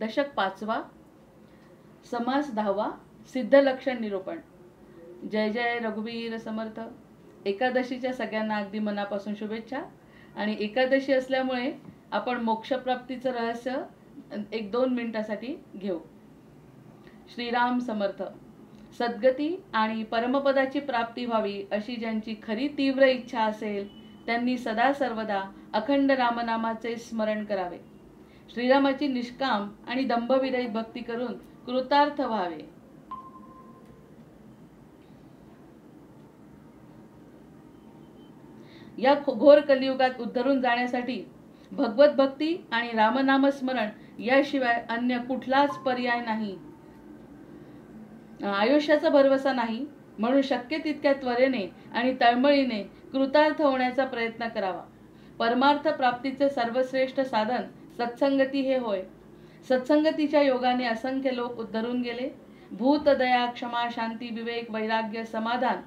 दशक 5वा, समास 10वा, सिद्धलक्षण निरूपण. जय जय रघुवीर समर्थ. एकादशीच्या सगळ्यांना अगदी मनापासून शुभेच्छा. आणि एकादशी असल्यामुळे आपण मोक्षप्राप्तीचं रहस्य 1-2 मिनिटासाठी घेऊ. श्रीराम समर्थ. सद्गती आणि परमपदाची प्राप्ती व्हावी अशी ज्यांची खरी तीव्र इच्छा असेल त्यांनी सदा सर्वदा अखंड रामनामाचे स्मरण करावे. श्रीरामाची निष्काम आणि दंभविरहित भक्ती करून कृतार्थ व्हावे. या घोर कलियुगात उद्धरून जाण्यासाठी भगवत भक्ती आणि रामनामस्मरण याशिवाय अन्य कुठलाच पर्याय नाही. आयुष्याचा भरवसा नाही, म्हणून शक्य तितक्या त्वरेने आणि तळमळीने कृतार्थ होण्याचा प्रयत्न करावा. परमार्थ प्राप्तीचे सर्वश्रेष्ठ साधन सत्संगती हे होय. सत्संगतीच्या योगाने असंख्य लोक उद्धरून गेले. भूत, दया, क्षमा, शांती, विवेक, वैराग्य, समाधान,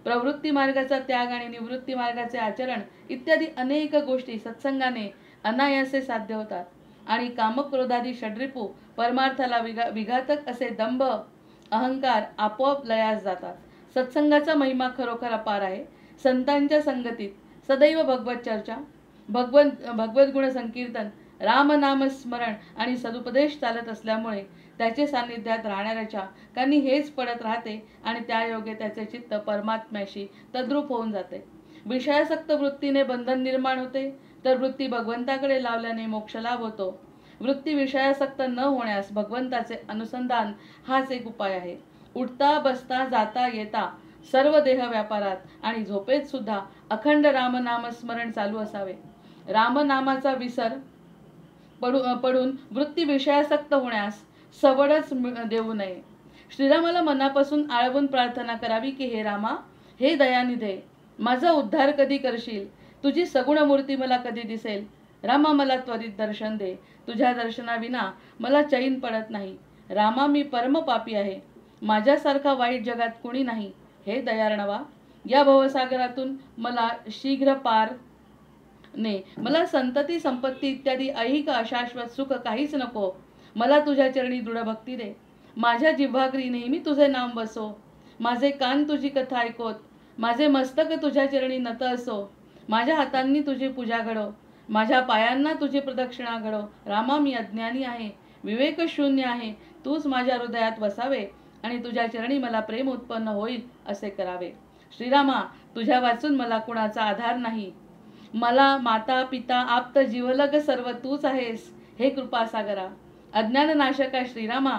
प्रवृत्ती मार्गाचा त्याग आणि निवृत्ती मार्गाचे आचरण इत्यादी अनेक गोष्टी सत्संगाने अनायासे साध्य होतात. आणि कामक्रोधादी षड्रिपू परमार्थाला विघातक असे दंभ, अहंकार आपोआप लयास जातात. सत्संगाचा महिमा खरोखर अपार आहे. संतांच्या संगतीत सदैव भगवत चर्चा, भगवत गुण संकीर्तन, रामनाम स्मरण आणि सदुपदेश चालत असल्यामुळे त्याचे सान्निध्यात राहणाऱ्याच्या कानी हेच पडत राहते आणि त्यायोगे त्याचे चित्त परमात्म्याशी तद्रूप होऊन जाते. विषयासक्त वृत्तीने बंधन निर्माण होते, तर वृत्ती भगवंताकडे लावल्याने मोक्षलाभ होतो. वृत्ती विषयासक्त न होण्यास भगवंताचे अनुसंधान हाच एक उपाय आहे. उठता बसता जाता येता सर्व देह व्यापारात आणि झोपेत सुद्धा अखंड रामनाम स्मरण चालू असावे. रामनामाचा विसर पडून वृत्ती विषयासक्त होण्यास सवडच देऊ नये. श्रीरामाला मनापासून आळवून प्रार्थना करावी की हे रामा, हे दयानिधे, माझा उद्धार कधी करशील? तुझी सगुण मूर्ती मला कधी दिसेल? रामा, मला त्वरित दर्शन दे. तुझ्या दर्शनाविना मला चैन पडत नाही. रामा, मी परम पापी आहे. माझ्यासारखा वाईट जगात कुणी नाही. हे दयार्णवा, या भवसागरातून मला शीघ्र पार ने. मला संतती, संपत्ती इत्यादी ऐहिक अशाश्वत सुख काहीच नको. मला तुझ्या चरणी दृढ भक्ती दे. माझ्या जिव्हाग्री नेहमी तुझे नाम बसो. माझे कान तुझी कथा ऐकोत. माझे मस्तक तुझ्या चरणी नत असो. माझ्या हातांनी तुझी पूजा घडो. माझ्या पायांना तुझी प्रदक्षिणा घडो. रामा, मी अज्ञानी आहे, विवेक शून्य आहे. तूच माझ्या हृदयात वसावे आणि तुझ्या चरणी मला प्रेम उत्पन्न होईल असे करावे. श्रीरामा, तुझ्या वाचून मला कुणाचा आधार नाही. मला माता पिता आप्त जीवलग सर्व तूच आहेस. हे कृपासागरा, अज्ञान नाशका श्रीरामा,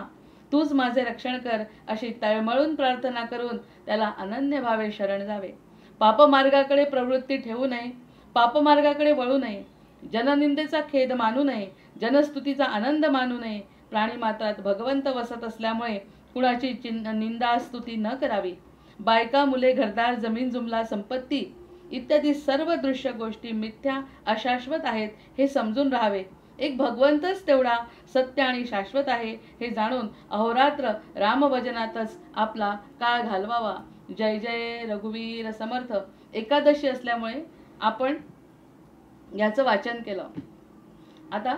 तूच माझे रक्षण कर अशी तळमळून प्रार्थना करून त्याला अनन्य भावे शरण जावे. पापमार्गाकडे प्रवृत्ती ठेवू नये. पापमार्गाकडे वळू नये. जननिंदेचा खेद मानू नये. जनस्तुतीचा आनंद मानू नये. प्राणीमात्रात भगवंत वसत असल्यामुळे कुणाची निंदा स्तुती न करावी. बायका, मुले, घरदार, जमीन जुमला, संपत्ती इत्यादी सर्व दृश्य गोष्टी मिथ्या अशाश्वत आहेत हे समजून राहावे. एक भगवंतच तेवढा सत्य आणि शाश्वत आहे हे जाणून अहोरात्र रामभजनातच आपला काळ घालवावा. जय जय रघुवीर समर्थ. एकादशी असल्यामुळे आपण याचं वाचन केलं. आता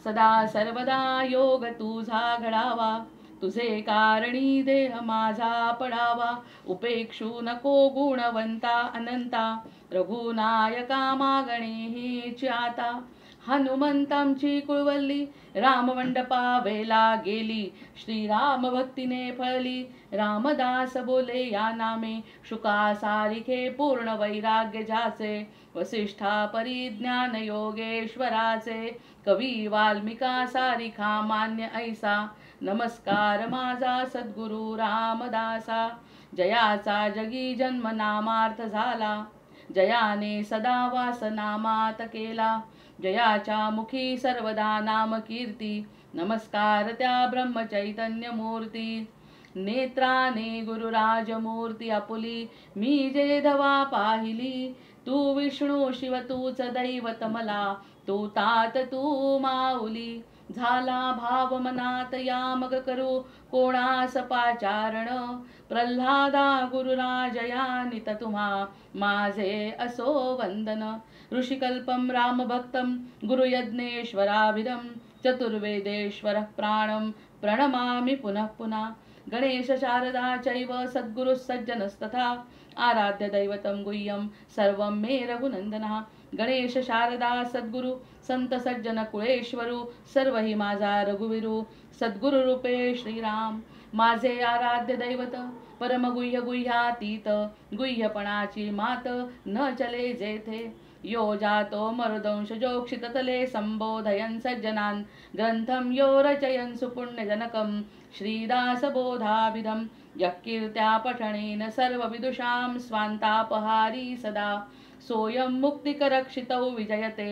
सदा सर्वदा योग तुझा घडावा. तुझे कारणी देह माझा पडावा. उपेक्षू नको गुणवंता अनंता. रघुनायका मागणे हेच आता. हनुमंतांची कुळवल्ली राममंडपा वेला गेली. श्रीराम भक्तीने फळली. रामदास बोले या नामे. शुका सारिखे पूर्ण वैराग्य ज्याचे. वसिष्ठा परिज्ञान योगेश्वराचे. कवी वाल्मिका सारिखा मान्य ऐसा. नमस्कार माझा सद्गुरु रामदासा. जयाचा जगी जन्म नामार्थ झाला. जयाने सदा वास नामात केला. जयाच्या मुखी सर्वदा नाम कीर्ती. नमस्कार त्या ब्रह्मचैतन्य मूर्ती. नेत्राने गुरुराजमूर्ती आपुली. मी जे धवा पाहिली. तू विष्णू शिव तूच दैवत मला. तू तात तू माऊली. झाला भाव मनात या मग करू कोणास पाचारण. प्रल्हादा गुरुराजया नित तुम्हा माझे असो वंदन. ऋषिकल्पम रामभक्तम गुरुयज्ञेश्वराभिधम. चतुर्वेदेश्वरः प्राणं प्रणमामि पुनः पुनः। गणेश शारदा चैव सद्गुरुः सज्जनस्तथा आराध्य दैवतं गुह्यं सर्वं मे रघुनंदनः। गणेश शारदा सद्गुरु संत सज्जन कुळेश्वरू सर्व ही माझा रघुवीरू। सद्गुरु रूपे श्रीराम माझे आराध्य दैवत परमगुह्य गुह्यातीत गुह्यपणाची मात न चले जेथे। यो जातो मरुदंशजोक्षिततले संबोधयन् सज्जनान् ग्रंथं यो रचयन् सुपुण्यजनकं श्रीदासबोधाभिधं यः कीर्त्या पठनेन सर्वविदुषां स्वान्तापहारी सदा सोऽयं मुक्तिकरक्षितौ विजयते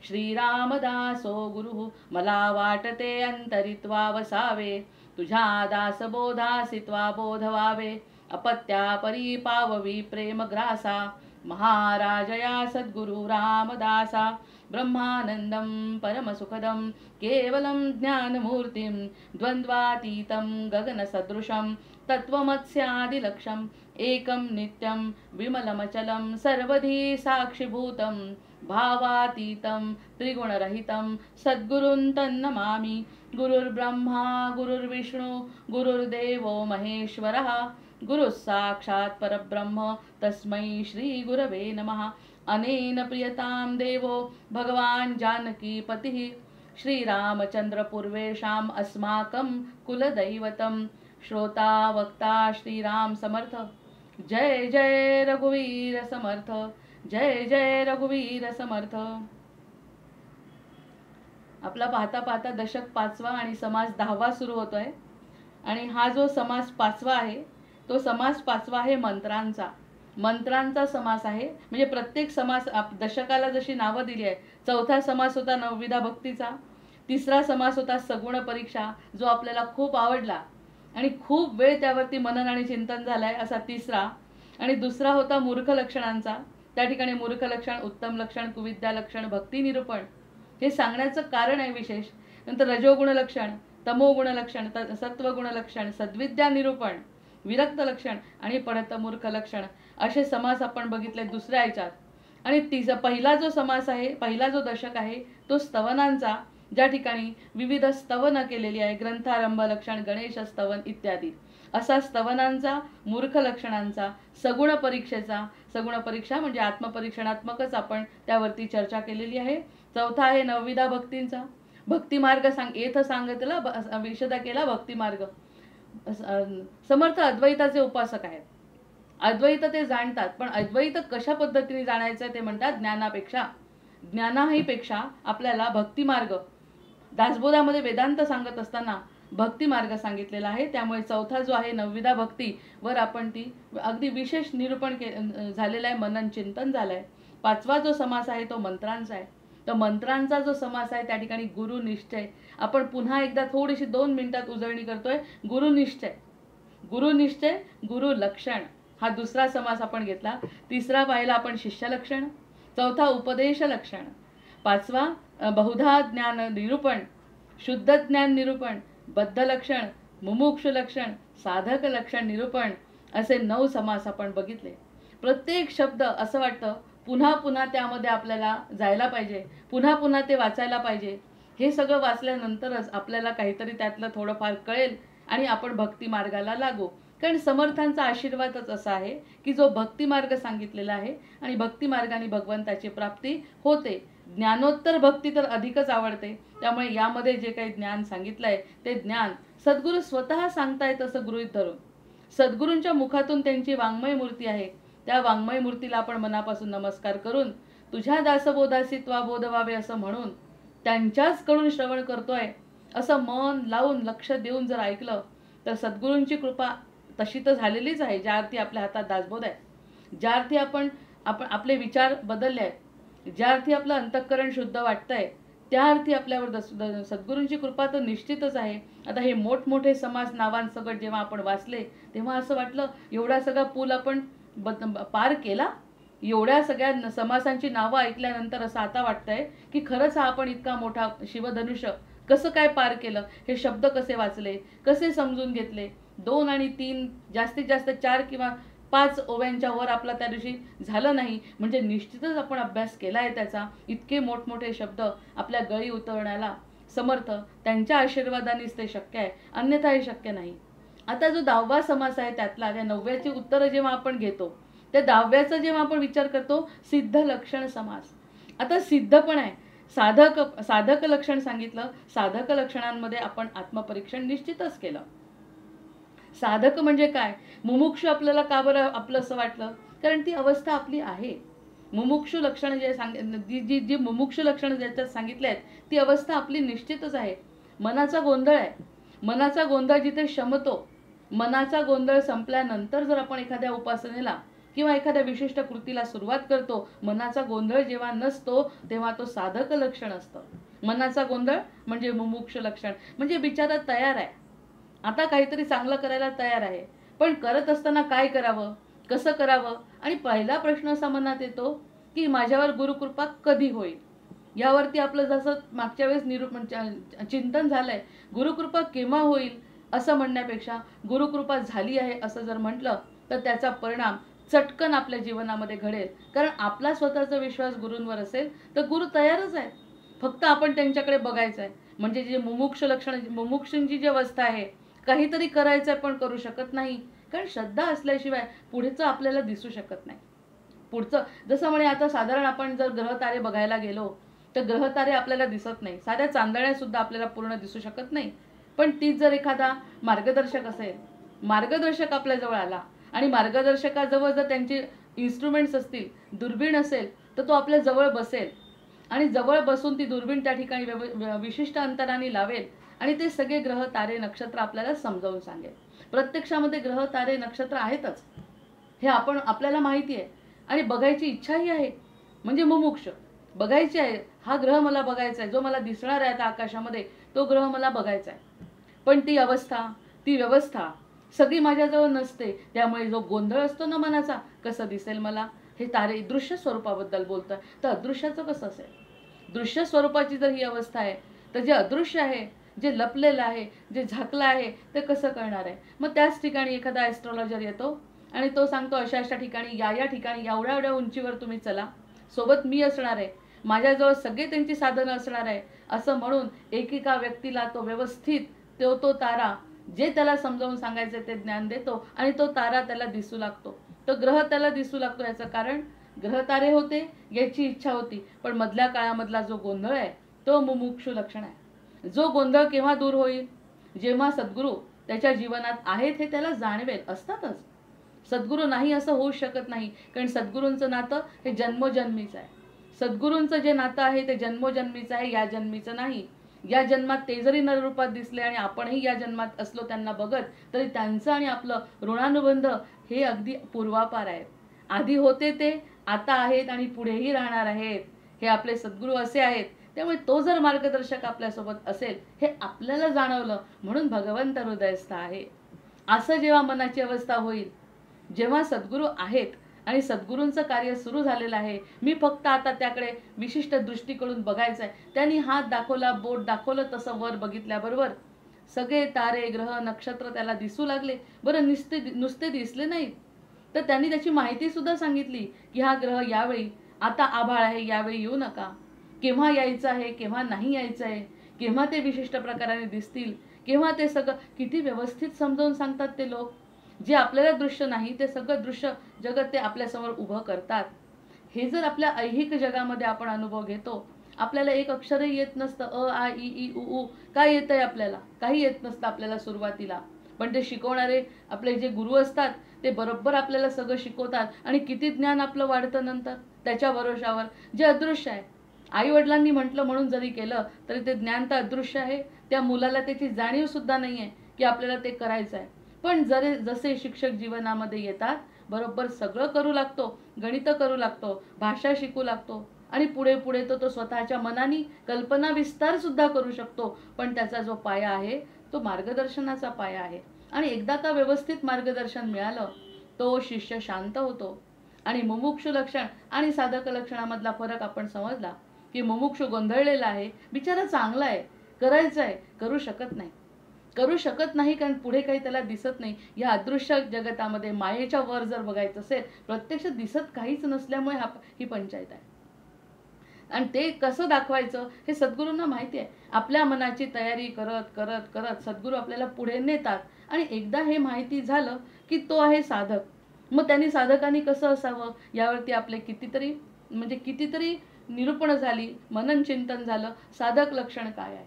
श्रीरामदासो गुरुः। मला वाटते अंतरित्वा वसावे तुझ्या दासबोधासित्वा बोध व्हावे अपत्या परी पाववी प्रेमग्रासा महाराजया सद्गुरु रामदासा। ब्रह्मानंदं परमसुखदं केवलं ज्ञानमूर्तिं द्वन्द्वातीतं गगनसदृशं तत्त्वमस्यादिलक्ष्यम् एकं नित्यं विमलमचलं सर्वधी साक्षिभूतं भावातीतं त्रिगुणरहितं सद्गुरुं तन्नमामि। गुरुर्ब्रह्मा गुरुर्विष्णु गुरुर्देवो महेश्वरः गुरुः साक्षात् परब्रह्म तस्मै श्री गुरवे नमः। अनेन प्रियतां देवो भगवान् जानकीपतिः श्रीरामचन्द्र पूर्वेषाम् अस्माकं कुलदैवतं श्रोता वक्ता श्रीराम समर्थ। जय जय रघुवीर समर्थ जय जय रघुवीर समर्थ। आपला पाहता पाहता दशक 5वा आणि समास 10वा सुरू होतोय आणि हा जो समास 5वा आहे तो समास 5वा आहे मंत्रांचा समास आहे। म्हणजे प्रत्येक समास दशकाला जशी नावं दिली आहे। चौथा समास होता नवविधा भक्तीचा, तिसरा समास होता सगुण परीक्षा जो आपल्याला खूप आवडला आणि खूप वेळ त्यावरती मनन आणि चिंतन झालंय असा तिसरा, आणि दुसरा होता मूर्ख लक्षणांचा। त्या ठिकाणी मूर्ख लक्षण, उत्तम लक्षण, कुविद्या लक्षण, भक्ती निरूपण हे सांगण्याचं कारण आहे विशेष। नंतर रजोगुण लक्षण, तमोगुण लक्षण, सत्वगुण लक्षण, सद्विद्या निरूपण, विरक्त लक्षण आणि पडत मूर्ख लक्षण असे समास आपण बघितले दुसऱ्या याच्यात। आणि पहिला जो समास आहे, पहिला जो दशक आहे तो स्तवनांचा, ज्या ठिकाणी विविध स्तवन केलेली आहे, ग्रंथारंभ लक्षण, गणेश स्तवन इत्यादी असा स्तवनांचा, मूर्ख लक्षणांचा, सगुण परीक्षेचा, सगुण परीक्षा म्हणजे आत्मपरीक्षणात्मकच आपण त्यावरती चर्चा केलेली आहे। चौथा आहे नवविधा भक्तींचा, भक्ती मार्ग येथ सांगितला विशद केला भक्ती मार्ग। समर्थ अद्वैताचे उपासक आहेत, अद्वैत ते जाणतात, पण अद्वैत कशा पद्धतीने जाणायचं ते म्हणतात ज्ञानापेक्षा, ज्ञानाहीपेक्षा आपल्याला भक्ती मार्ग, दासबोधामध्ये वेदांत सांगत असताना भक्ती मार्ग सांगितलेला आहे। त्यामुळे चौथा जो आहे नवविधा भक्ती वर आपण ती अगदी विशेष निरूपण झालेलं आहे, मनन चिंतन झालंय। पाचवा जो समास आहे तो मंत्रांचा आहे। तर मंत्रांचा जो समास आहे त्या ठिकाणी गुरुनिश्चय, आपण पुन्हा एकदा थोडीशी 2 मिनिटात उजळणी करतोय। गुरुनिश्चय, गुरुनिश्चय, गुरु लक्षण हा दुसरा समास आपण घेतला। तिसरा पाहिला आपण शिष्य लक्षण, चौथा उपदेश लक्षण, पाचवा बहुधा ज्ञान निरूपण, शुद्ध ज्ञान निरूपण, बद्ध लक्षण, मुमुक्षु लक्षण, साधक लक्षण निरूपण असे 9 समास आपण बघितले। प्रत्येक शब्द असं वाटतं पुन्हा पुन्हा त्यामध्ये आपल्याला जायला पाहिजे, पुन्हा पुन्हा ते वाचायला पाहिजे। हे सगळं वाचल्यानंतरच आपल्याला काहीतरी त्यातलं थोडंफार कळेल आणि आपण भक्ती मार्गाला लागू। कारण समर्थांचा आशीर्वादच असा आहे की जो भक्ती मार्ग सांगितलेला आहे आणि भक्ती मार्गाने भगवंताची प्राप्ती होते। ज्ञानोत्तर भक्ती तर अधिकच आवडते, त्यामुळे यामध्ये जे काही ज्ञान सांगितलंय ते ज्ञान सद्गुरू स्वतः सांगतायत असं गृहीत धरून, सद्गुरूंच्या मुखातून त्यांची वाङ्मय मूर्ती आहे, त्या वाङ्मय मूर्तीला आपण मनापासून नमस्कार करून तुझ्या दासबोधासी त्वा बोध व्हावे असं म्हणून त्यांच्याच कडून श्रवण करतोय असं मन लावून लक्ष देऊन जर ऐकलं तर सद्गुरूंची कृपा तशी तर झालेलीच आहे। ज्या अर्थी आपल्या हातात दासबोध आहे, ज्या अर्थी आपण आपले विचार बदलले आहेत, ज्या अर्थी आपलं अंतःकरण शुद्ध वाटतंय, त्या अर्थी आपल्यावर सद्गुरूंची कृपा तर निश्चितच आहे। आता हे मोठमोठे समास नावांसकट जेव्हा आपण वाचले तेव्हा असं वाटलं एवढा सगळा पूल आपण पार केला। एवढ्या सगळ्या समासांची नावं ऐकल्यानंतर असं आता वाटतंय की खरंच हा आपण इतका मोठा शिवधनुष्य कसं काय पार केलं, हे शब्द कसे वाचले, कसे समजून घेतले। 2 आणि 3 जास्तीत जास्त 4 किंवा 5 ओव्यांच्या वर आपला त्या दिवशी झालं नाही म्हणजे निश्चितच आपण अभ्यास केला आहे त्याचा। इतके मोठमोठे शब्द आपल्या गळी उतरण्याला समर्थ त्यांच्या आशीर्वादानेच ते शक्य आहे, अन्यथा हे शक्य नाही. आता जो 10वा समास आहे त्यातला त्या 9व्याची उत्तरं जेव्हा आपण घेतो, त्या 10व्याचा जेव्हा आपण विचार करतो, सिद्ध लक्षण समास. आता सिद्ध पण आहे, साधक लक्षण सांगितलं. साधक लक्षणांमध्ये आपण आत्मपरीक्षण निश्चितच केलं. साधक म्हणजे काय? मुमुक्षु आपल्याला का बरं आपलं असं वाटलं? कारण ती अवस्था आपली आहे. मुमुक्षु लक्षण जे जी मुमुक्षु लक्षण ज्याच्यात सांगितले आहेत ती अवस्था आपली निश्चितच आहे. मनाचा गोंधळ आहे. मनाचा गोंधळ जिथे शमतो, मनाचा गोंधळ संपल्यानंतर जर आपण एखाद्या उपासनेला किंवा एखाद्या विशिष्ट कृतीला सुरुवात करतो, मनाचा गोंधळ जेव्हा नसतो तेव्हा तो साधक लक्षण असतं. मनाचा गोंधळ म्हणजे मुमुक्षु लक्षण, म्हणजे बिचारा तयार आहे, आता काहीतरी चांगलं करायला तयार आहे, पण करत असताना काय करावं, कसं करावं. आणि पहिला प्रश्न असा मनात येतो की माझ्यावर गुरुकृपा कधी होईल. यावरती आपलं जसं मागच्या वेळेस चिंतन झालंय, गुरुकृपा केव्हा होईल असं म्हणण्यापेक्षा गुरुकृपा झाली आहे असं जर म्हटलं तर त्याचा परिणाम चटकन आपल्या जीवनामध्ये घडेल. कारण आपला स्वतःचा विश्वास गुरूंवर असेल तर गुरु तयारच आहे, फक्त आपण त्यांच्याकडे बघायचं आहे. म्हणजे जे मुमुक्ष लक्षण, मुमुक्षूंची जी अवस्था आहे, काहीतरी करायचं पण करू शकत नाही, कारण श्रद्धा असल्याशिवाय पुढचं आपल्याला दिसू शकत नाही. पुढचं जसं म्हणे आता साधारण आपण जर ग्रहतारे बघायला गेलो तर ग्रहतारे आपल्याला दिसत नाही, साध्या चांदण्या सुद्धा आपल्याला पूर्ण दिसू शकत नाही. पण तीच जर एखादा मार्गदर्शक असेल, मार्गदर्शक आपल्या जवळ आला आणि मार्गदर्शकाजवळ जर त्यांचे इन्स्ट्रुमेंट्स असतील, दुर्बीण असेल, तर तो आपल्या जवळ बसेल आणि जवळ बसून ती दुर्बीण त्या ठिकाणी विशिष्ट अंतराने लावेल आणि ते सगळे ग्रह तारे नक्षत्र आपल्याला समजावून सांगेल. प्रत्यक्षामध्ये ग्रह तारे नक्षत्र आहेतच, हे आपल्याला माहिती आहे आणि बघायची इच्छाही आहे. म्हणजे मुमुक्ष बघायची आहे, हा ग्रह मला बघायचा आहे, जो मला दिसणार आहे आता आकाशामध्ये तो ग्रह मला बघायचा आहे. पण ती अवस्था, ती व्यवस्था सगळी माझ्याजवळ नसते. त्यामुळे जो गोंधळ असतो ना मनाचा, कसं दिसेल मला हे तारे, दृश्य स्वरूपाबद्दल बोलतोय तर अदृश्याचं कसं असेल. दृश्य स्वरूपाची जर ही अवस्था आहे तर जे अदृश्य आहे, जे लपलेलं आहे, जे झाकलं आहे ते कसं कळणार आहे. मग त्याच ठिकाणी एखादा ॲस्ट्रॉलॉजर येतो आणि तो सांगतो अशा अशा ठिकाणी या ठिकाणी एवढ्या एवढ्या उंचीवर तुम्ही चला, सोबत मी असणार आहे, माझ्याजवळ सगळे त्यांची साधनं असणार आहे असं म्हणून एकेका व्यक्तीला तो व्यवस्थित तो तारा जे त्याला समजावून सांगायचे ते ज्ञान देतो आणि तो तारा त्याला दिसू लागतो, तो ग्रह त्याला दिसू लागतो. याचं कारण ग्रहतारे होते याची इच्छा होती, पण मधल्या काळामधला जो गोंधळ आहे तो मुमुक्षु लक्षण आहे. जो गोंधळ केव्हा दूर होईल, जेव्हा सद्गुरू त्याच्या जीवनात आहेत हे त्याला जाणवेल. असतातच सद्गुरू नाही असं होऊ शकत नाही, कारण सद्गुरूंचं नातं हे जन्मोजन्मीचं आहे. सद्गुरूंचं जे नातं आहे ते जन्मोजन्मीचं आहे, या जन्मीचं नाही. या जन्मात ते जरी नररूपात दिसले आणि आपणही या जन्मात असलो त्यांना बघत, तरी त्यांचं आणि आपलं ऋणानुबंध हे अगदी पूर्वापार आहेत. आधी होते ते, आता आहेत आणि पुढेही राहणार आहेत. हे आपले सद्गुरू असे आहेत. त्यामुळे तो जर मार्गदर्शक आपल्यासोबत असेल हे आपल्याला जाणवलं म्हणून भगवंत हृदयस्थ आहे. असं जेव्हा मनाची अवस्था होईल, जेव्हा सद्गुरू आहेत आणि सद्गुरूंचं कार्य सुरू झालेलं आहे, मी फक्त आता त्याकडे विशिष्ट दृष्टीकडून बघायचं आहे. त्यांनी हात दाखवला, बोट दाखवलं, तसं वर बघितल्याबरोबर सगळे तारे ग्रह नक्षत्र त्याला दिसू लागले. बरं नुसते दिसले नाहीत, तर त्यांनी त्याची माहिती सुद्धा सांगितली की हा ग्रह यावेळी आता आभाळ आहे, यावेळी येऊ नका, केव्हा यायचं आहे, केव्हा नाही यायचं आहे, केव्हा ते विशिष्ट प्रकाराने दिसतील, केव्हा ते सगळं किती व्यवस्थित समजावून सांगतात ते लोक. जे आपल्याला दृश्य नाही ते सगळं दृश्य जगत ते आपल्यासमोर उभं करतात. हे जर आपल्या ऐहिक जगामध्ये आपण अनुभव घेतो, आपल्याला एक अक्षरही येत नसतं, अ आ इ ई उ ऊ काय येतंय आपल्याला, काही येत नसतं आपल्याला सुरुवातीला. पण ते शिकवणारे आपले जे गुरु असतात ते बरोबर आपल्याला सगळं शिकवतात आणि किती ज्ञान आपलं वाढतं नंतर त्याच्या भरोशावर. जे अदृश्य आहे, आई वडिलांनी म्हटलं म्हणून जरी केलं तरी ते ज्ञान तर अदृश्य आहे. त्या मुलाला त्याची जाणीव सुद्धा नाही आहे की आपल्याला ते करायचं आहे. पण जसे शिक्षक जीवनामध्ये येतात, बरोबर सगळं करू लागतो, गणित करू लागतो, भाषा शिकू लागतो आणि पुढे पुढे तो स्वतःच्या मनाने कल्पना विस्तार सुद्धा करू शकतो. पण त्याचा जो पाया आहे तो मार्गदर्शनाचा पाया आहे. आणि एकदा का व्यवस्थित मार्गदर्शन मिळालं, तो शिष्य शांत होतो. आणि मुमुक्षु लक्षण आणि साधक लक्षणामधला फरक आपण समजला की मुमुक्षु गोंधळलेला आहे, बिचारा चांगला आहे, करायचं आहे, करू शकत नाही कारण पुढे काही त्याला दिसत नाही. या अदृश्य जगतामध्ये मायेच्या वर जर बघायचं असेल, प्रत्यक्ष दिसत काहीच नसल्यामुळे ही पंचायत आहे. आणि ते कसं दाखवायचं हे सद्गुरूंना माहिती आहे. आपल्या मनाची तयारी करत करत करत सद्गुरू आपल्याला पुढे नेतात आणि एकदा हे माहिती झालं की तो आहे साधक. मग त्यांनी साधकांनी कसं असावं यावरती आपले कितीतरी निरूपण झाली, मनन चिंतन झालं. साधक लक्षण काय आहे?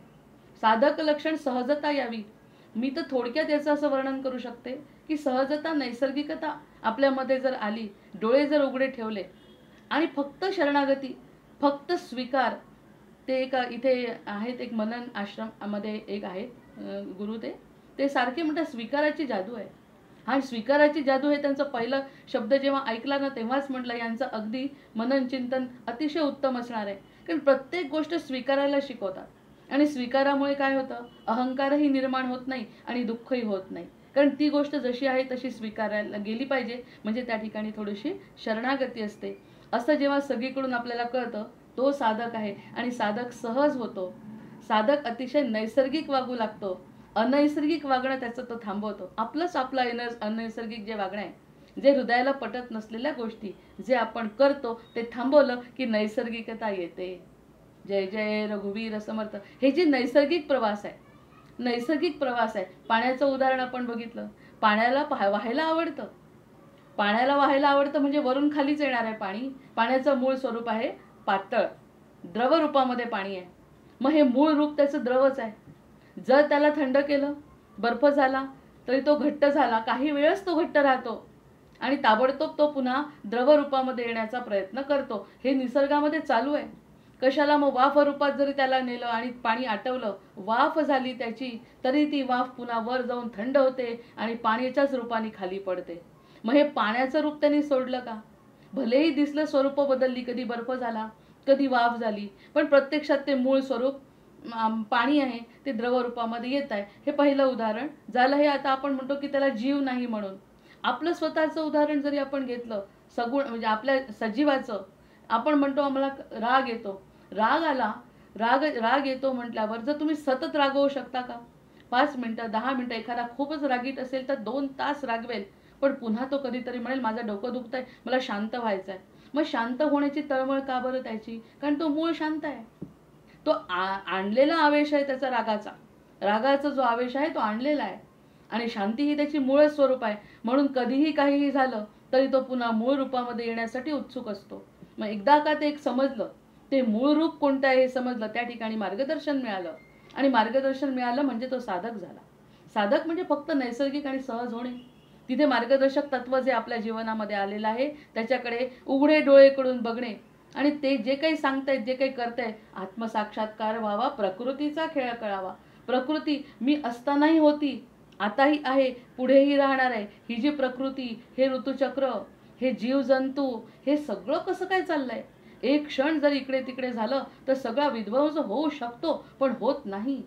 साधक लक्षण सहजता यावी. मी तर थोडक्यात याचं असं वर्णन करू शकते की सहजता, नैसर्गिकता आपल्यामध्ये जर आली, डोळे जर उघडे ठेवले आणि फक्त शरणागती, फक्त स्वीकार. ते एक इथे आहेत, एक मनन आश्रमामध्ये एक आहेत गुरु, ते सारखे म्हणतात स्वीकाराची जादू आहे. हा स्वीकाराची जादू हे त्यांचा पहिला शब्द जेव्हा ऐकला ना तेव्हाच म्हटलं यांचं अगदी मनन चिंतन अतिशय उत्तम असणार आहे. कारण प्रत्येक गोष्ट स्वीकारायला शिकवतात आणि स्वीकारामुळे काय होतं, अहंकारही निर्माण होत नाही आणि दुःखही होत नाही. कारण ती गोष्ट जशी आहे तशी स्वीकारायला गेली पाहिजे, म्हणजे त्या ठिकाणी थोडीशी शरणागती असते. असं जेव्हा सगळीकडून आपल्याला कळतं तो साधक आहे आणि साधक सहज होतो. साधक अतिशय नैसर्गिक वागू लागतो. अनैसर्गिक वागणं त्याचं तो थांबवतो. आपला अनैसर्गिक जे वागणं आहे, जे हृदयाला पटत नसलेल्या गोष्टी जे आपण करतो ते थांबवलं की नैसर्गिकता येते. जय जय रघुवीर समर्थ. हे जे नैसर्गिक प्रवास आहे, नैसर्गिक प्रवास आहे. पाण्याचं उदाहरण आपण बघितलं. पाण्याला वाहायला आवडतं. पाण्याला वाहायला आवडतं म्हणजे वरून खालीच येणार आहे पाणी. पाण्याचं मूळ स्वरूप आहे पातळ, द्रव रूपामध्ये पाणी आहे. मग हे मूळ रूप त्याचं द्रवच आहे. जर त्याला थंड केलं, बर्फ झाला तरी तो घट्ट झाला, काही वेळच तो घट्ट राहतो आणि ताबडतोब तो पुन्हा द्रव रूपामध्ये येण्याचा प्रयत्न करतो. हे निसर्गामध्ये चालू आहे. कशाला? मग वाफ रूपात जरी त्याला नेलं आणि पाणी आटवलं, वाफ झाली त्याची, तरी ती वाफ पुन्हा वर जाऊन थंड होते आणि पाण्याच्याच रूपाने खाली पडते. मग हे पाण्याचं रूप त्यांनी सोडलं का? भलेही दिसलं स्वरूप बदलली, कधी बर्फ झाला, कधी वाफ झाली, पण प्रत्यक्षात ते मूळ स्वरूप पाणी आहे, ते द्रव रूपामध्ये येत आहे. हे पहिलं उदाहरण झालं. हे आता आपण म्हणतो की त्याला जीव नाही म्हणून. आपलं स्वतःचं उदाहरण जरी आपण घेतलं, सगुण म्हणजे आपल्या सजीवाचं, आपण म्हणतो आम्हाला राग येतो. राग आला, राग येतो म्हटल्यावर जर तुम्ही सतत रागवू शकता का? 5 मिनिटं, 10 मिनिटं. एखादा खूपच रागीट असेल तर 2 तास रागवेल, पण पुन्हा तो कधीतरी म्हणेल माझं डोकं दुखतंय, मला शांत व्हायचं आहे. मग शांत होण्याची तळमळ का बरं त्याची? कारण तो मूळ शांत आहे. तो आणलेला आवेश आहे त्याचा रागाचा जो आवेश आहे तो आणलेला आहे आणि शांती ही त्याची मूळ स्वरूप आहे. म्हणून कधीही काहीही झालं तरी तो पुन्हा मूळ रूपामध्ये येण्यासाठी उत्सुक असतो. मग एकदा का ते एक समजलं, ते मूळ रूप कोणतं आहे हे समजलं, त्या ठिकाणी मार्गदर्शन मिळालं आणि मार्गदर्शन मिळालं म्हणजे तो साधक झाला. साधक म्हणजे फक्त नैसर्गिक आणि सहज होणे. तिथे मार्गदर्शक तत्व जे आपल्या जीवनामध्ये आलेलं आहे त्याच्याकडे उघडे डोळे करून बघणे आणि ते जे काही सांगतायत, जे काही करतायत, आत्मसाक्षात्कार व्हावा, प्रकृतीचा खेळ कळावा. प्रकृती मी असतानाही होती, आताही आहे, पुढेही राहणार आहे. ही जी प्रकृती, हे ऋतुचक्र, हे जीवजंतू, हे सगळं कसं काय चाललंय? एक क्षण जर इकडे तिकडे झालं तर सगळा विध्वंस होऊ शकतो, पण होत नाही.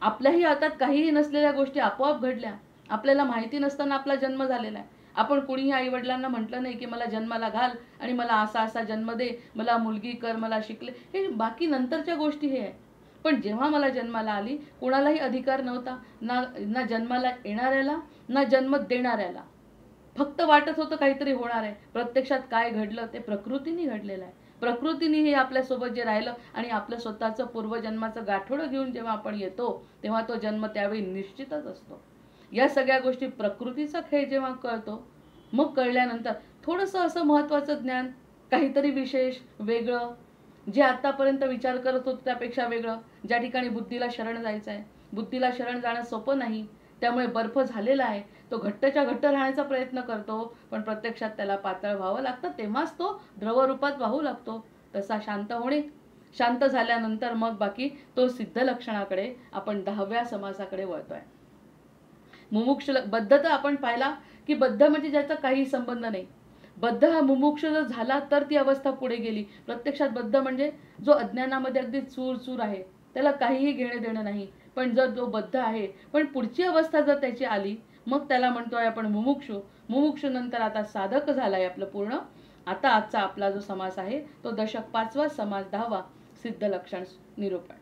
आपल्याही हातात काहीही नसलेल्या गोष्टी आपोआप घडल्या. आपल्याला माहिती नसताना आपला जन्म झालेला आहे. आपण कुणीही आई वडिलांना म्हटलं नाही की मला जन्माला घाल आणि मला असा असा जन्म दे, मला मुलगी कर, मला शिकले, हे बाकी नंतरच्या गोष्टी हे आहे. पण जेव्हा मला जन्माला आली कोणालाही अधिकार नव्हता, ना जन्माला येणाऱ्याला ना जन्म देणाऱ्याला. फक्त वाटत होतं काहीतरी होणार आहे. प्रत्यक्षात काय घडलं ते प्रकृतीने घडलेलं आहे. प्रकृतीने हे आपल्यासोबत जे राहिलं आणि आपलं स्वतःचं पूर्वजन्माचं गाठोडं घेऊन जेव्हा आपण येतो तेव्हा तो जन्म त्यावेळी निश्चितच असतो. या सगळ्या गोष्टी प्रकृतीचा खेळ जेव्हा कळतो, मग कळल्यानंतर थोडंसं असं महत्त्वाचं ज्ञान, काहीतरी विशेष वेगळं, जे आतापर्यंत विचार करत होतो त्यापेक्षा वेगळं. ज्या ठिकाणी बुद्धीला शरण जायचं आहे, बुद्धीला शरण जाणं सोपं नाही. त्यामुळे बर्फ झालेला आहे, तो घट्टच्या घट्ट राहण्याचा प्रयत्न करतो, पण प्रत्यक्षात त्याला पातळ व्हावं लागतं, तेव्हाच तो द्रव रूपात वाहू लागतो. तसा शांत होणे, शांत झाल्यानंतर मग बाकी तो सिद्ध लक्षणाकडे आपण 10व्या समासाकडे वळतोय. मुमुक्ष बद्ध तर आपण पाहिला की बद्ध म्हणजे ज्याचा काही संबंध नाही. बद्ध हा मुमुक्ष जर झाला तर ती अवस्था पुढे गेली. प्रत्यक्षात बद्ध म्हणजे जो अज्ञानामध्ये अगदी चूर चूर आहे, त्याला काहीही घेणं देणं नाही. पण जर जो बद्ध आहे पण पुढची अवस्था जर त्याची आली, मग त्याला म्हणतोय आपण मुमुक्षु. मुमुक्षु नंतर आता साधक झालाय आपलं पूर्ण. आता आजचा आपला जो समास आहे तो दशक 5वा, समास 10वा, सिद्ध लक्षण निरूपण.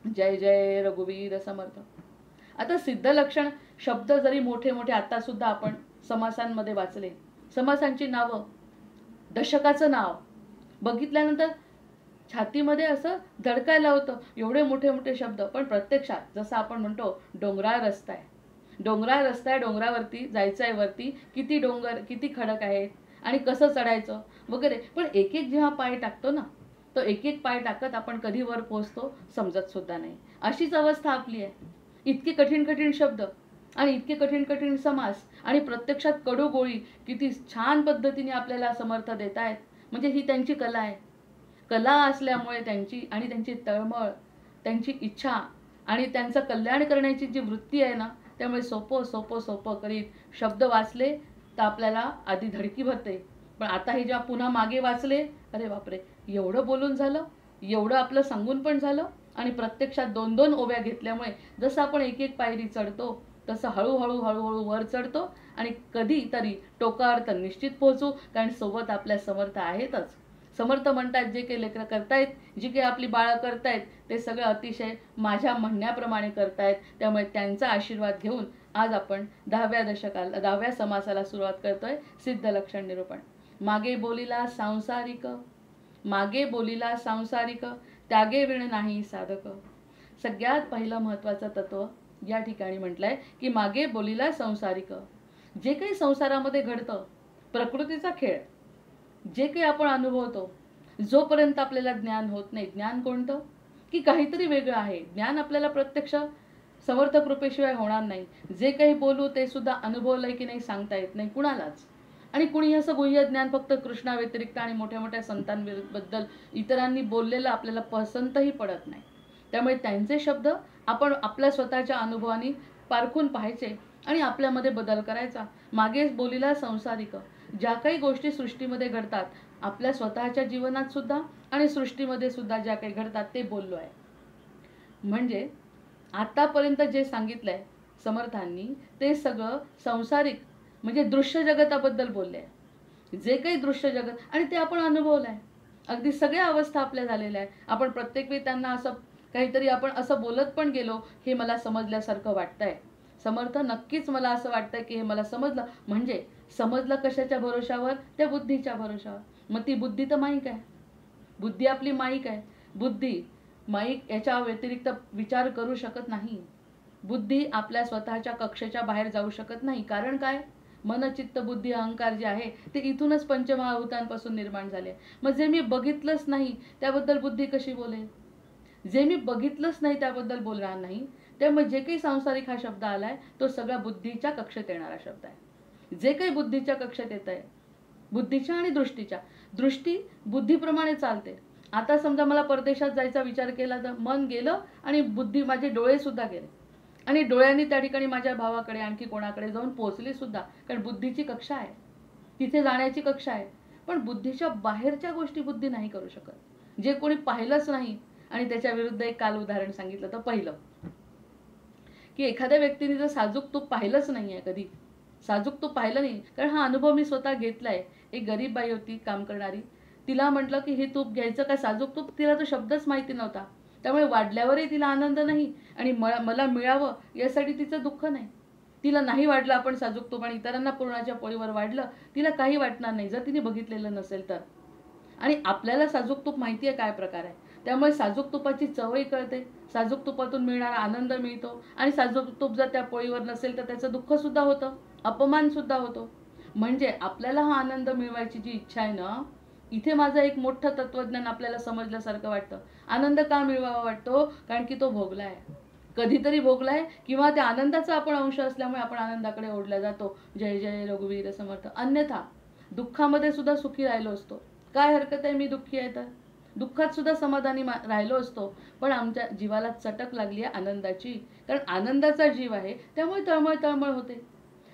जय जय रघुवीर समर्थ. आता सिद्ध लक्षण शब्द जरी मोठे मोठे आता सुद्धा आपण समासांमध्ये वाचले, समासांची नावं, दशकाचं नाव बघितल्यानंतर छातीमध्ये असं धडकायला होतं, एवढे मोठे मोठे शब्द. पण प्रत्यक्षात जसं आपण म्हणतो डोंगराळ रस्ता आहे, डोंगराळ रस्ता आहे, डोंगरावरती जायचं आहे, वरती किती डोंगर किती खडक आहेत आणि कसं चढायचं वगैरे. पण एक एक जेव्हा पाय टाकतो ना, तो एक एक पाय टाकत आपण कधी वर पोहोचतो समजत सुद्धा नाही. अशीच अवस्था आपली आहे. इतके कठीण कठीण शब्द आणि इतके कठीण कठीण समास आणि प्रत्यक्षात कडू गोळी किती छान पद्धतीने आपल्याला समर्थ देत आहेत. म्हणजे ही त्यांची कला आहे. कला असल्यामुळे त्यांची आणि त्यांची तळमळ, त्यांची इच्छा आणि त्यांचं कल्याण करण्याची जी वृत्ती आहे ना, त्यामुळे सोपं सोपं सोपं करीत शब्द वाचले तर आपल्याला आधी धडकी भरते. पण आता हे जेव्हा पुन्हा मागे वाचले, अरे बापरे, एवढं बोलून झालं, एवढं आपलं सांगून पण झालं. आणि प्रत्यक्षात दोन दोन ओव्या घेतल्यामुळे जसं आपण एक एक पायरी चढतो तसं हळूहळू हळूहळू वर चढतो आणि कधीतरी टोकावर तर निश्चित पोहोचू, कारण सोबत आपल्या समर्थ आहेतच. समर्थ म्हणतात जे काही लेकरं करतायत, जी काही आपली बाळं करतायत, ते सगळं अतिशय माझ्या म्हणण्याप्रमाणे करतायत. त्यामुळे त्यांचा आशीर्वाद घेऊन आज आपण 10व्या समासाला सुरुवात करतोय. सिद्ध लक्षण निरूपण. मागे बोलिला सांसारिक, मागे बोलिला सांसारिक, त्यागे विण नाही साधक. सगळ्यात पहिलं महत्वाचं तत्व या ठिकाणी म्हटलंय की मागे बोलिला संसारिक. जे काही संसारामध्ये घडतं, प्रकृतीचा खेळ, जे काही आपण अनुभवतो, जोपर्यंत आपल्याला ज्ञान होत नाही. ज्ञान कोणतं? की काहीतरी वेगळं आहे. ज्ञान आपल्याला प्रत्यक्ष समर्थ कृपेशिवाय होणार नाही. जे काही बोलू ते सुद्धा अनुभवलंय की नाही सांगता येत नाही कुणालाच. आणि कुणी असं गुह्य ज्ञान फक्त कृष्णा व्यतिरिक्त आणि मोठ्या मोठ्या संतांबद्दल इतरांनी बोललेलं आपल्याला पसंतही पडत नाही. त्यामुळे त्यांचे शब्द आपण आपल्या स्वतःच्या अनुभवाने पारखून पाहायचे आणि आपल्यामध्ये बदल करायचा. मागे बोलिला संसारिक. ज्या काही गोष्टी सृष्टीमध्ये घडतात, आपल्या स्वतःच्या जीवनात सुद्धा आणि सृष्टीमध्ये सुद्धा ज्या काही घडतात ते बोललो आहे. म्हणजे आतापर्यंत जे सांगितलंय समर्थांनी ते सगळं संसारिक म्हणजे दृश्य जगताबद्दल बोलले आहे. जे काही दृश्य जगत आणि ते आपण अनुभवलं आहे. अगदी सगळ्या अवस्था आपल्या झालेल्या आहे. आपण प्रत्येक वेळी त्यांना असं काहीतरी आपण असं बोलत पण गेलो, हे मला समजल्यासारखं वाटतंय. समर्थ नक्कीच मला असं वाटतंय की हे मला समजलं. म्हणजे समजलं कशाच्या भरोशावर? त्या बुद्धीच्या भरोशावर. मग ती बुद्धी तर माईक आहे. बुद्धी आपली माईक आहे. बुद्धी माईक याच्या व्यतिरिक्त विचार करू शकत नाही. बुद्धी आपल्या स्वतःच्या कक्षेच्या बाहेर जाऊ शकत नाही. कारण काय? मन चित्त बुद्धी अहंकार जे आहे ते इथूनच पंचमहाभूतांपासून निर्माण झाले. मग जे मी बघितलंच नाही त्याबद्दल बुद्धी कशी बोलेल? जे मी बघितलंच नाही त्याबद्दल बोलणार नाही. त्यामुळे जे काही सांसारिक हा शब्द आलाय तो सगळा बुद्धीच्या कक्षेत येणारा शब्द आहे. जे काही बुद्धीच्या कक्षेत येत आहे, बुद्धीच्या आणि दृष्टीच्या, दृष्टी बुद्धीप्रमाणे चालते. आता समजा मला परदेशात जायचा विचार केला तर मन गेलं आणि बुद्धी, माझे डोळे सुद्धा गेले आणि डोळ्यांनी त्या ठिकाणी माझ्या भावाकडे आणखी कोणाकडे जाऊन पोहोचली सुद्धा. कारण बुद्धीची कक्षा आहे, तिथे जाण्याची कक्षा आहे. पण बुद्धीच्या बाहेरच्या गोष्टी बुद्धी नाही करू शकत. जे कोणी पाहिलंच नाही. आणि त्याच्या विरुद्ध एक काल उदाहरण सांगितलं तर पहिलं की एखाद्या व्यक्तीने जर साजूक तूप पाहिलंच नाहीये, कधी साजूक तूप पाहिलं नाही. कारण हा अनुभव मी स्वतः घेतलाय. एक गरीब बाई होती काम करणारी. तिला म्हटलं की हे तूप घ्यायचं का साजूक तूप, तिला तो शब्दच माहिती नव्हता. त्यामुळे वाढल्यावरही तिला आनंद नाही आणि मला मिळावं यासाठी तिचं दुःख नाही. तिला नाही वाढलं आपण साजूक तूप आणि इतरांना पूर्णाच्या पोळीवर वाढलं, तिला काही वाटणार नाही जर तिने बघितलेलं नसेल तर. आणि आपल्याला साजूक तूप माहिती आहे काय प्रकार आहे. त्यामुळे साजूक तुपाची चवही कळते, साजूक तुपातून मिळणारा आनंद मिळतो. आणि साजूक तूप जर त्या पोळीवर नसेल तर त्याचं दुःख सुद्धा होतं, अपमान सुद्धा होतो. म्हणजे आपल्याला हा आनंद मिळवायची जी इच्छा आहे ना, इथे माझं एक मोठं तत्वज्ञान आपल्याला समजल्यासारखं वाटतं. आनंद का मिळवावा वाटतो? कारण की तो भोगलाय, कधीतरी भोगलाय किंवा त्या आनंदाचा आपण अंश असल्यामुळे आपण आनंदाकडे ओढला जातो. जय जय रघुवीर समर्थ. अन्यथा दुःखामध्ये सुद्धा सुखी राहिलो असतो. काय हरकत आहे मी दुःखी आहे तर? दुःखात सुद्धा समाधानी राहिलो असतो. पण आमच्या जीवाला चटक लागली आहे आनंदाची. कारण आनंदाचा जीव आहे त्यामुळे तळमळ तळमळ होते.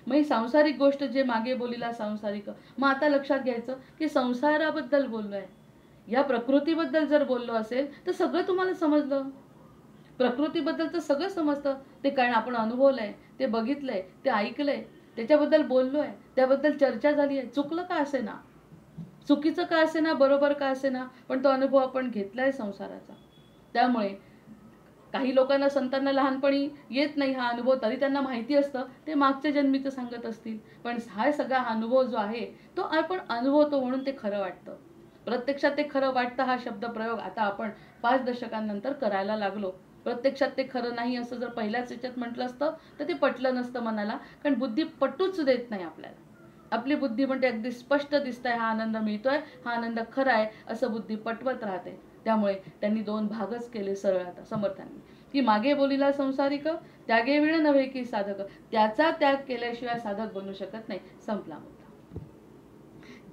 मग ही सांसारिक गोष्ट जे मागे बोलीला सांसारिक. मग आता लक्षात घ्यायचं की संसाराबद्दल बोललोय, या प्रकृतीबद्दल जर बोललो असेल तर सगळं तुम्हाला समजलं. प्रकृतीबद्दलचं सगळं समजतं. ते कारण आपण अनुभवलंय, ते बघितलंय, ते ऐकलंय, त्याच्याबद्दल बोललोय, त्याबद्दल चर्चा झाली आहे. चुकलं का असे ना, चुकीचं का असे ना, बरोबर का असे ना, पण तो अनुभव आपण घेतलाय संसाराचा. त्यामुळे काही लोकांना संतांना लहानपणी येत नाही हा अनुभव, तरी त्यांना माहिती असतं ते मागच्या जन्मीचं सांगत असतील. पण हा सगळा अनुभव जो आहे तो आपण अनुभवतो म्हणून ते खरं वाटतं. प्रत्यक्षात ते खरं वाटतं हा शब्द प्रयोग आता आपण 5 दशकांनंतर करायला लागलो. प्रत्यक्षात ते खरं नाही असं जर पहिल्याच याच्यात म्हटलं असतं तर ते पटलं नसतं मनाला, कारण बुद्धी पटूच देत नाही आपल्याला. आपली बुद्धी म्हणते अगदी स्पष्ट दिसतंय हा आनंद मिळतोय, हा आनंद खरा आहे असं बुद्धी पटवत राहते. त्यामुळे त्यांनी 2 भागच केले सरळ आता समर्थांनी, की मागे बोलीला संसारिक त्यागे विण नव्हे की साधक. त्याचा त्याग केल्याशिवाय साधक बनू शकत नाही. संपला मुद्दा.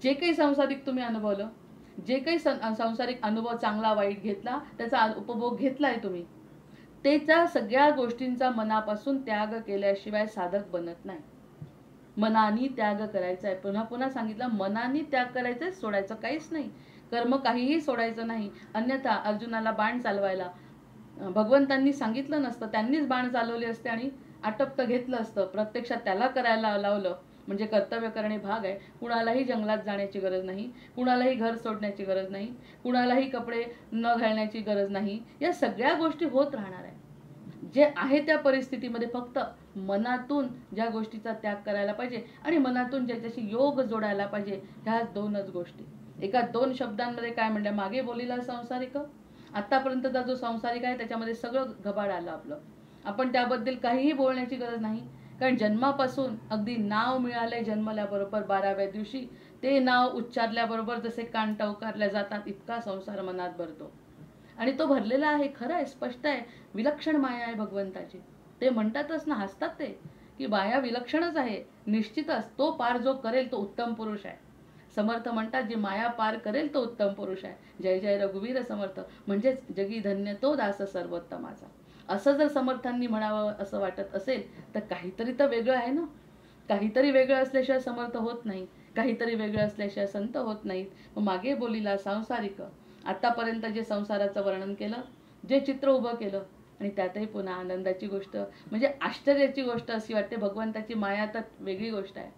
जे काही सांसारिक तुम्ही अनुभवलं, जे काही सांसारिक अनुभव चांगला वाईट घेतला, त्याचा उपभोग घेतलाय तुम्ही, त्याच्या सगळ्या गोष्टींचा मनापासून त्याग केल्याशिवाय साधक बनत नाही. मनाने त्याग करायचा आहे. पुन्हा पुन्हा सांगितलं, मनाने त्याग करायचा आहे, सोडायचं काहीच नाही. कर्म काहीही सोडायचं नाही. अन्यथा अर्जुनाला बाण चालवायला भगवंतांनी सांगितलं नसतं, त्यांनीच बाण चालवले असते आणि आटप्त घेतलं असतं. प्रत्यक्षात त्याला करायला लावलं म्हणजे कर्तव्य करणे भाग आहे. कुणालाही जंगलात जाण्याची गरज नाही, कुणालाही घर सोडण्याची गरज नाही, कुणालाही कपडे न घालण्याची गरज नाही. या सगळ्या गोष्टी होत राहणार आहे. जे आहे त्या परिस्थितीमध्ये फक्त मनातून ज्या गोष्टीचा त्याग करायला पाहिजे आणि मनातून ज्याच्याशी योग जोडायला पाहिजे, ह्या 2च गोष्टी. एका 2 शब्दांमध्ये काय म्हणलं, मागे बोलीला संसारिक. आतापर्यंतचा जो संसारिक आहे त्याच्यामध्ये सगळं घबाड आलं आपलं. आपण त्याबद्दल काहीही बोलण्याची गरज नाही, कारण जन्मापासून अगदी नाव मिळाले जन्मल्याबरोबर 12व्या दिवशी ते नाव उच्चारल्याबरोबर जसे कान टवकारल्या जातात इतका संसार मनात भरतो. आणि तो भरलेला आहे, खरं आहे, स्पष्ट आहे. विलक्षण माया आहे भगवंताची. ते म्हणतातच ना, हसतात ते, की माया विलक्षणच आहे. निश्चितच तो पार जो करेल तो उत्तम पुरुष आहे. समर्थ म्हणतात, जी माया पार करेल तो उत्तम पुरुष आहे. जय जय रघुवीर समर्थ. म्हणजेच जगी धन्य तो दास सर्वोत्तमाचा. असं जर समर्थांनी म्हणावं असं वाटत असेल तर काहीतरी तर वेगळं आहे ना. काहीतरी वेगळं असल्याशिवाय समर्थ होत नाही, काहीतरी वेगळं असल्याशिवाय संत होत नाहीत. मग मागे बोलीला सांसारिक. आतापर्यंत जे संसाराचं वर्णन केलं, जे चित्र उभं केलं, आणि त्यातही पुन्हा आनंदाची गोष्ट म्हणजे आश्चर्याची गोष्ट अशी वाटते. भगवंताची माया तर वेगळी गोष्ट आहे.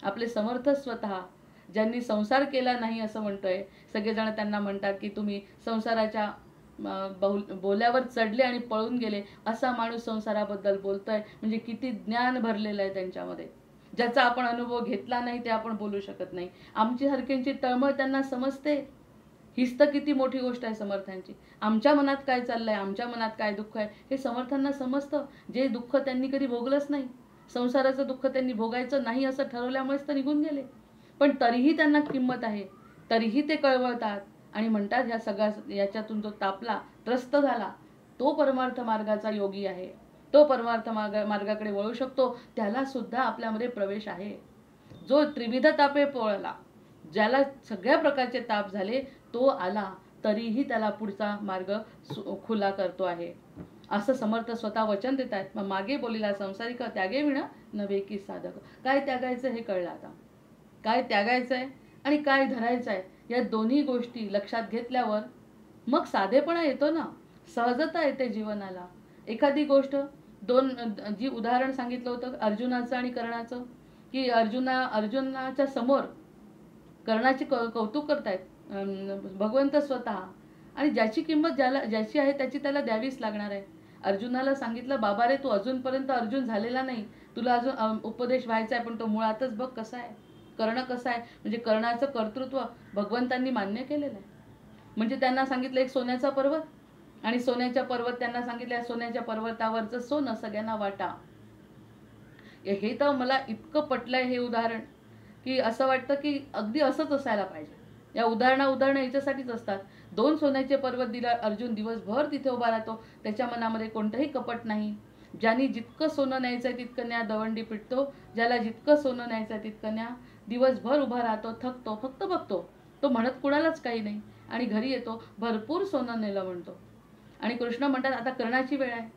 आपले समर्थ स्वतः ज्यांनी संसार केला नाही असं म्हणतोय, सगळेजण त्यांना म्हणतात की तुम्ही संसाराच्या बोल्यावर चढले आणि पळून गेले, असा माणूस संसाराबद्दल बोलतोय म्हणजे किती ज्ञान भरलेलं आहे त्यांच्यामध्ये. ज्याचा आपण अनुभव घेतला नाही ते आपण बोलू शकत नाही. आमची सारख्यांची तळमळ त्यांना समजते. हीच तर किती मोठी गोष्ट आहे समर्थांची. आमच्या मनात काय चाललंय, आमच्या मनात काय दुःख आहे हे समर्थांना समजतं. जे दुःख त्यांनी कधी भोगलंच नाही, संसाराचं दुःख त्यांनी भोगायचं नाही असं ठरवल्यामुळेच तर निघून गेले. पण तरीही त्यांना किंमत आहे, तरीही ते कळवळतात आणि म्हणतात ह्या सगळ्या याच्यातून जो तापला, त्रस्त झाला, तो परमार्थ मार्गाचा योगी आहे. तो परमार्थ मार्गाकडे वळू शकतो, त्याला सुद्धा आपल्यामध्ये प्रवेश आहे. जो त्रिविध तापे पोळला, ज्याला सगळ्या प्रकारचे ताप झाले, तो आला तरीही त्याला पुढचा मार्ग खुला करतो आहे, असं समर्थ स्वतः वचन देत आहेत. मग मागे बोलीला संसारिक त्यागे विण नव्हे की साधक. काय त्यागायचं हे कळलं आता. काय त्यागायचं आहे आणि काय धरायचं आहे, या दोन्ही गोष्टी लक्षात घेतल्यावर मग साधेपणा येतो ना, सहजता येते जीवनाला. एखादी गोष्ट जी उदाहरण सांगितलं होतं अर्जुनाचं आणि कर्णाचं, की अर्जुनाच्या समोर कर्णाचे कौतुक करतायत भगवंत स्वतः, आणि ज्याची किंमत ज्याची आहे त्याची त्याला द्यावीच लागणार आहे. अर्जुनाला सांगितलं, बाबा रे, तू अजूनपर्यंत अर्जुन झालेला नाही, तुला अजून उपदेश व्हायचा आहे, पण तो मुळातच बघ कसा आहे, कर्ण कसा आहे. म्हणजे कर्णाचं कर्तृत्व भगवंतांनी मान्य केलेलं आहे. म्हणजे त्यांना सांगितलं एक सोन्याचा पर्वत, आणि सोन्याच्या पर्वत त्यांना सांगितलं सोन्याच्या पर्वतावरचं सोनं सगळ्यांना वाटा. हे तर मला इतकं पटलंय हे उदाहरण, की असं वाटतं की अगदी असंच असायला पाहिजे. या उदाहरणं याच्यासाठीच असतात. 2 सोन्याचे पर्वत दिला अर्जुन, दिवसभर तिथे उभा राहतो, त्याच्या मनामध्ये कोणतंही कपट नाही. ज्यांनी जितकं सोनं न्यायचंय तितकं न्या, दवंडी पिटतो. ज्याला जितकं सोनं न्यायचंय तितकं न्या, दिवसभर उभा राहतो, थकतो, फक्त बघतो. तो म्हणत कुणालाच काही नाही, आणि घरी येतो भरपूर सोनं नेलं म्हणतो. आणि कृष्ण म्हणतात आता कर्णाची वेळ आहे.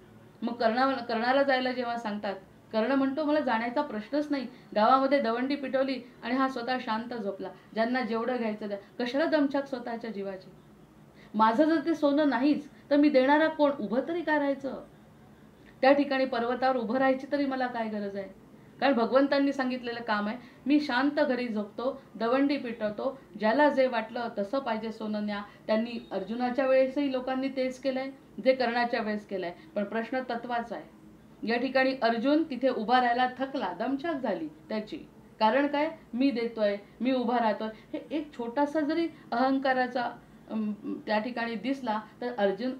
मग कर्णाला जायला जेव्हा सांगतात, कर्ण म्हणतो मला जाण्याचा प्रश्नच नाही. गावामध्ये दवंडी पिटवली आणि हा स्वतः शांत झोपला. ज्यांना जेवढं घ्यायचं द्या, कशाला दमछाक स्वतःच्या जीवाची. माझं जर ते सोनं नाहीच तर मी देणारा कोण, उभं तरी काय राहायचं. त्या ठिकाणी पर्वतावर उभं राहायची तरी मला काय गरज आहे, कारण भगवंतांनी सांगितलेलं काम आहे. मी शांत घरी झोपतो, दवंडी पिटवतो, ज्याला जे वाटलं तसं पाहिजे सोनं न्या. त्यांनी अर्जुनाच्या वेळेसही लोकांनी तेच केलंय जे कर्णाच्या वेळेस केलंय. पण प्रश्न तत्वाचा आहे. या ठिकाणी अर्जुन तिथे उभा राहायला थकला, दमछाक झाली त्याची, कारण काय, मी देतोय, मी उभा राहतोय, हे एक छोटासा जरी अहंकाराचा त्या ठिकाणी दिसला तर अर्जुन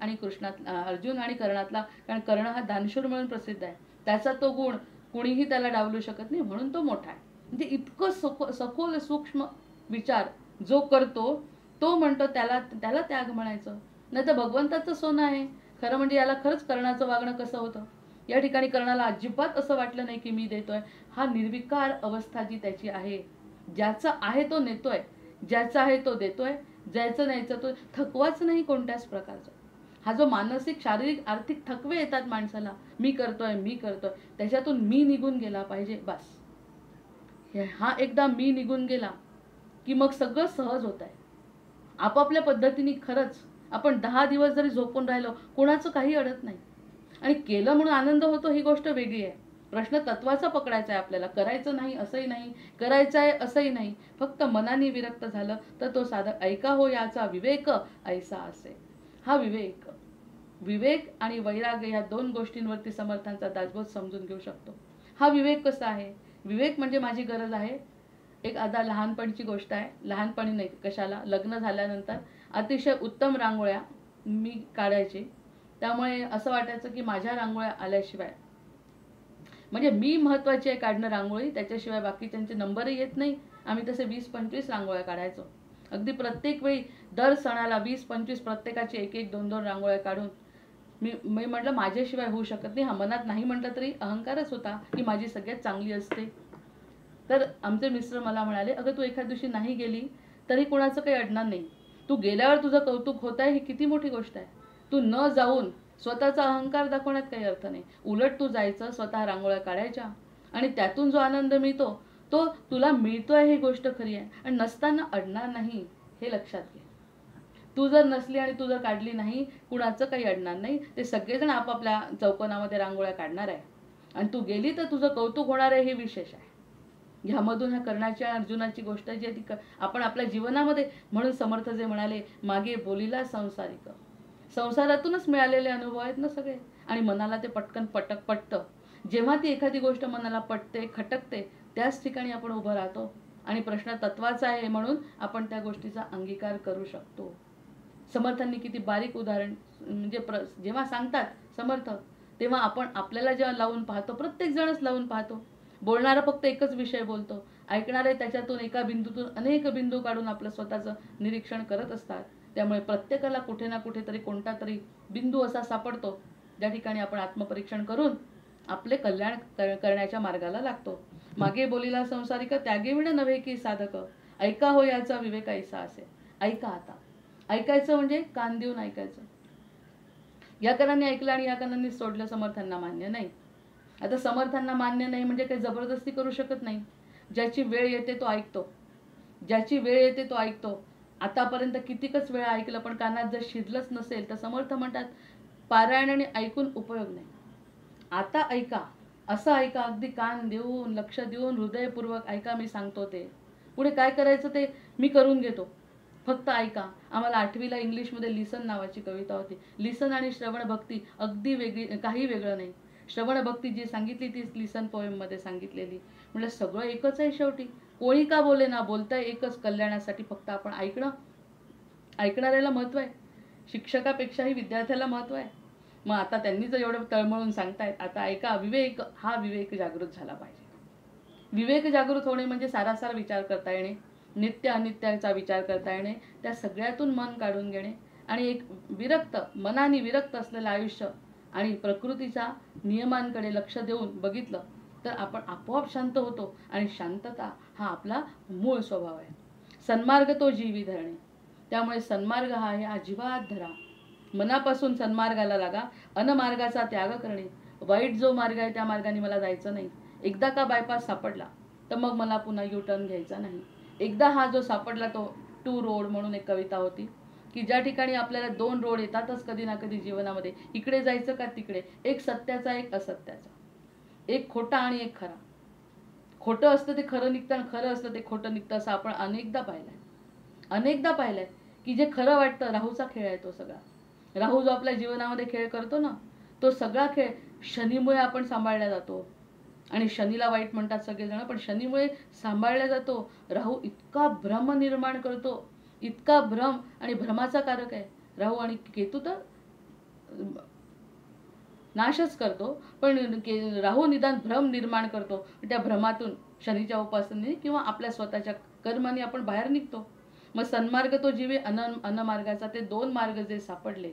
आणि कर्णातला, कारण कर्ण हा दानशूर म्हणून प्रसिद्ध आहे, त्याचा तो गुण कुणीही त्याला डावलू शकत नाही, म्हणून तो मोठा आहे. म्हणजे इतकं सखोल सूक्ष्म विचार जो करतो तो म्हणतो त्याला त्याला त्याग म्हणायचं. नाही तर भगवंताचं सोनं आहे. खरं म्हणजे याला खरंच कर्णाचं वागणं कसं होतं, या ठिकाणी कर्णाला अजिबात असं वाटलं नाही की मी देतोय. हा निर्विकार अवस्था जी त्याची आहे, ज्याचा आहे तो नेतोय, ज्याचा आहे तो देतोय, ज्याचं नाहीचं तो थकवाच नाही कोणत्याच प्रकारचा. हा जो मानसिक शारीरिक आर्थिक थकवे येतात माणसाला, मी करतोय, त्याच्यातून मी निघून गेला पाहिजे बस. हा एकदा मी निघून गेला की मग सगळं सहज होत आहे. आपापल्या पद्धतीने खरंच आपण 10 दिवस जरी झोपून राहिलो कोणाचं काही अडत नाही, आणि केलं म्हणून आनंद होतो ही गोष्ट वेगळी आहे. प्रश्न तत्वाचा पकडायचा आहे आपल्याला. करायचं नाही असंही नाही, करायचं आहे असंही नाही, फक्त मनाने विरक्त झालं तर तो साधक ऐका हो याचा विवेक ऐसा असे. हा विवेक आणि वैराग्य या दोन गोष्टींवरती समर्थांचा दासबोध समजून घेऊ शकतो. हा विवेक कसा आहे, विवेक म्हणजे माझी गरज आहे. एक आता लहानपणची गोष्ट आहे, लहानपणी नाही कशाला, लग्न झाल्यानंतर अतिशय उत्तम रांगोळ्या मी काढायचे. त्यामुळे असं वाटायचं की माझ्या रांगोळ्या आल्याशिवाय, म्हणजे मी महत्त्वाची आहे काढणं रांगोळी, त्याच्याशिवाय बाकीच्यांचे नंबरही येत नाही. आम्ही तसे 20-25 रांगोळ्या काढायचो. अगदी प्रत्येक वेळी दर सणाला 20-25 प्रत्येकाची 1-1, 2-2 रांगोळ्या काढून मी म्हटलं माझ्याशिवाय होऊ शकत नाही. हा मनात नाही म्हटलं तरी अहंकारच होता की माझी सगळ्यात चांगली असते. तर आमचे मिस्टर मला म्हणाले, अगं तू एखाद दिवशी नाही गेली तरी कोणाचं काही अडणार नाही, तू गेल्यावर तुझं कौतुक होत आहे ही किती मोठी गोष्ट आहे. तू न जाऊन स्वतःचा अहंकार दाखवण्यात काही अर्थ नाही. उलट तू जायचं, स्वतः रांगोळ्या काढायच्या, आणि त्यातून जो आनंद मिळतो तो तुला मिळतोय ही गोष्ट खरी आहे, आणि नसताना अडणार नाही हे लक्षात घे. तू जर नसली आणि तू जर काढली नाही कुणाचं काही अडणार नाही. ते सगळेजण आपापल्या चौकोनामध्ये रांगोळ्या काढणार आहे, आणि तू गेली तर तुझं कौतुक होणार आहे, हे विशेष आहे. ह्यामधून ह्या कर्णाची आणि अर्जुनाची गोष्ट जी ती आपण आपल्या जीवनामध्ये, म्हणून समर्थ जे म्हणाले मागे बोलीला संसारिक, संसारातूनच मिळालेले अनुभव आहेत ना सगळे, आणि मनाला ते पटकन पटतं. जेव्हा ती एखादी गोष्ट मनाला पटते, खटकते, त्याच ठिकाणी आपण उभं राहतो, आणि प्रश्न तत्वाचा आहे म्हणून आपण त्या गोष्टीचा अंगीकार करू शकतो. समर्थांनी किती बारीक उदाहरण, म्हणजे जेव्हा सांगतात समर्थ तेव्हा आपण आपल्याला जेव्हा लावून पाहतो, प्रत्येक जणच लावून पाहतो. बोलणारा फक्त एकच विषय बोलतो, ऐकणारे त्याच्यातून एका बिंदूतून अनेक बिंदू काढून आपलं स्वतःचं निरीक्षण करत असतात. त्यामुळे प्रत्येकाला कुठे ना कुठेतरी कोणता तरी बिंदू असा सापडतो ज्या ठिकाणी आपण आत्मपरीक्षण करून आपले कल्याण करण्याच्या मार्गाला लागतो. मागे बोलीला संसारिक, त्यागे विण नव्हे की साधक, ऐका हो याचा विवेक ऐसा असे. ऐका आता. ऐकायचं म्हणजे कान देऊन ऐकायचं. या कारणाने ऐकलं आणि या कारणाने सोडलं समर्थांना मान्य नाही. आता समर्थांना मान्य नाही म्हणजे काही जबरदस्ती करू शकत नाही. ज्याची वेळ येते तो ऐकतो, ज्याची वेळ येते तो ऐकतो. आतापर्यंत कितीकच वेळा ऐकलं पण कानात जर शिरलंच नसेल तर समर्थ म्हणतात पारायणाने ऐकून उपयोग नाही. आता ऐका, असं ऐका, अगदी कान देऊन लक्ष देऊन हृदयपूर्वक ऐका. मी सांगतो ते पुढे काय करायचं ते मी करून घेतो, फक्त ऐका. आम्हाला 8वीला इंग्लिशमध्ये लिसन नावाची कविता होती. लिसन आणि श्रवण भक्ती अगदी वेगळी, काही वेगळं नाही. श्रवण भक्ती जी सांगितली तीच लिसन पोएममध्ये सांगितलेली. म्हटलं सगळं एकच आहे शेवटी, कोणी का बोले ना, बोलताय एकच, कल्याणासाठी. फक्त आपण ऐकणं, ऐकणाऱ्याला महत्व आहे, शिक्षकापेक्षाही विद्यार्थ्याला महत्व आहे. मग आता त्यांनी जर एवढं तळमळून सांगतायत आता ऐका. विवेक, हा विवेक जागृत झाला पाहिजे. विवेक जागृत होणे म्हणजे सारासार विचार करता येणे, नित्य अनित्याचा विचार करता येणे, त्या सगळ्यातून मन काढून घेणे, आणि एक विरक्त मनाने विरक्त असलेलं आयुष्य आणि प्रकृतीच्या नियमांकडे लक्ष देऊन बघितलं तर आपण आपोआप शांत होतो, आणि शांतता हा आपला मूळ स्वभाव आहे. सन्मार्ग तो जीवी धरणे. त्यामुळे सन्मार्ग हा आहे, अजिबात धरा, मनापासून सन्मार्गाला लागा. अनमार्गाचा त्याग करणे. वाईट जो मार्ग आहे त्या मार्गाने मला जायचं नाही. एकदा का बायपास सापडला तर मग मला पुन्हा यू टर्न घ्यायचा नाही. एकदा हा जो सापडला तो 2 रोड म्हणून एक कविता होती की ज्या ठिकाणी आपल्याला 2 रोड येतातच कधी ना कधी जीवनामध्ये, इकडे जायचं का तिकडे, एक सत्याचा एक असत्याचा, एक खोटा आणि एक खरा. खोटं असतं ते खरं निघतं आणि खरं असतं ते खोटं निघतं, असं आपण अनेकदा पाहिलंय की जे खरं वाटतं, राहूचा खेळ आहे तो सगळा. राहू जो आपल्या जीवनामध्ये खेळ करतो ना, तो सगळा खेळ शनीमुळे आपण सांभाळला जातो. आणि शनीला वाईट म्हणतात सगळेजण, पण शनीमुळे सांभाळला जातो. राहू इतका भ्रम निर्माण करतो, इतका भ्रम, आणि भ्रमाचा कारक आहे राहू. आणि केतू तर नाशच करतो, पण राहू निदान भ्रम निर्माण करतो. त्या भ्रमातून शनीच्या उपासनेने किंवा आपल्या स्वतःच्या कर्माने आपण बाहेर निघतो. मग सन्मार्ग तो जीवे अनमार्गाचा, ते 2 मार्ग जे सापडले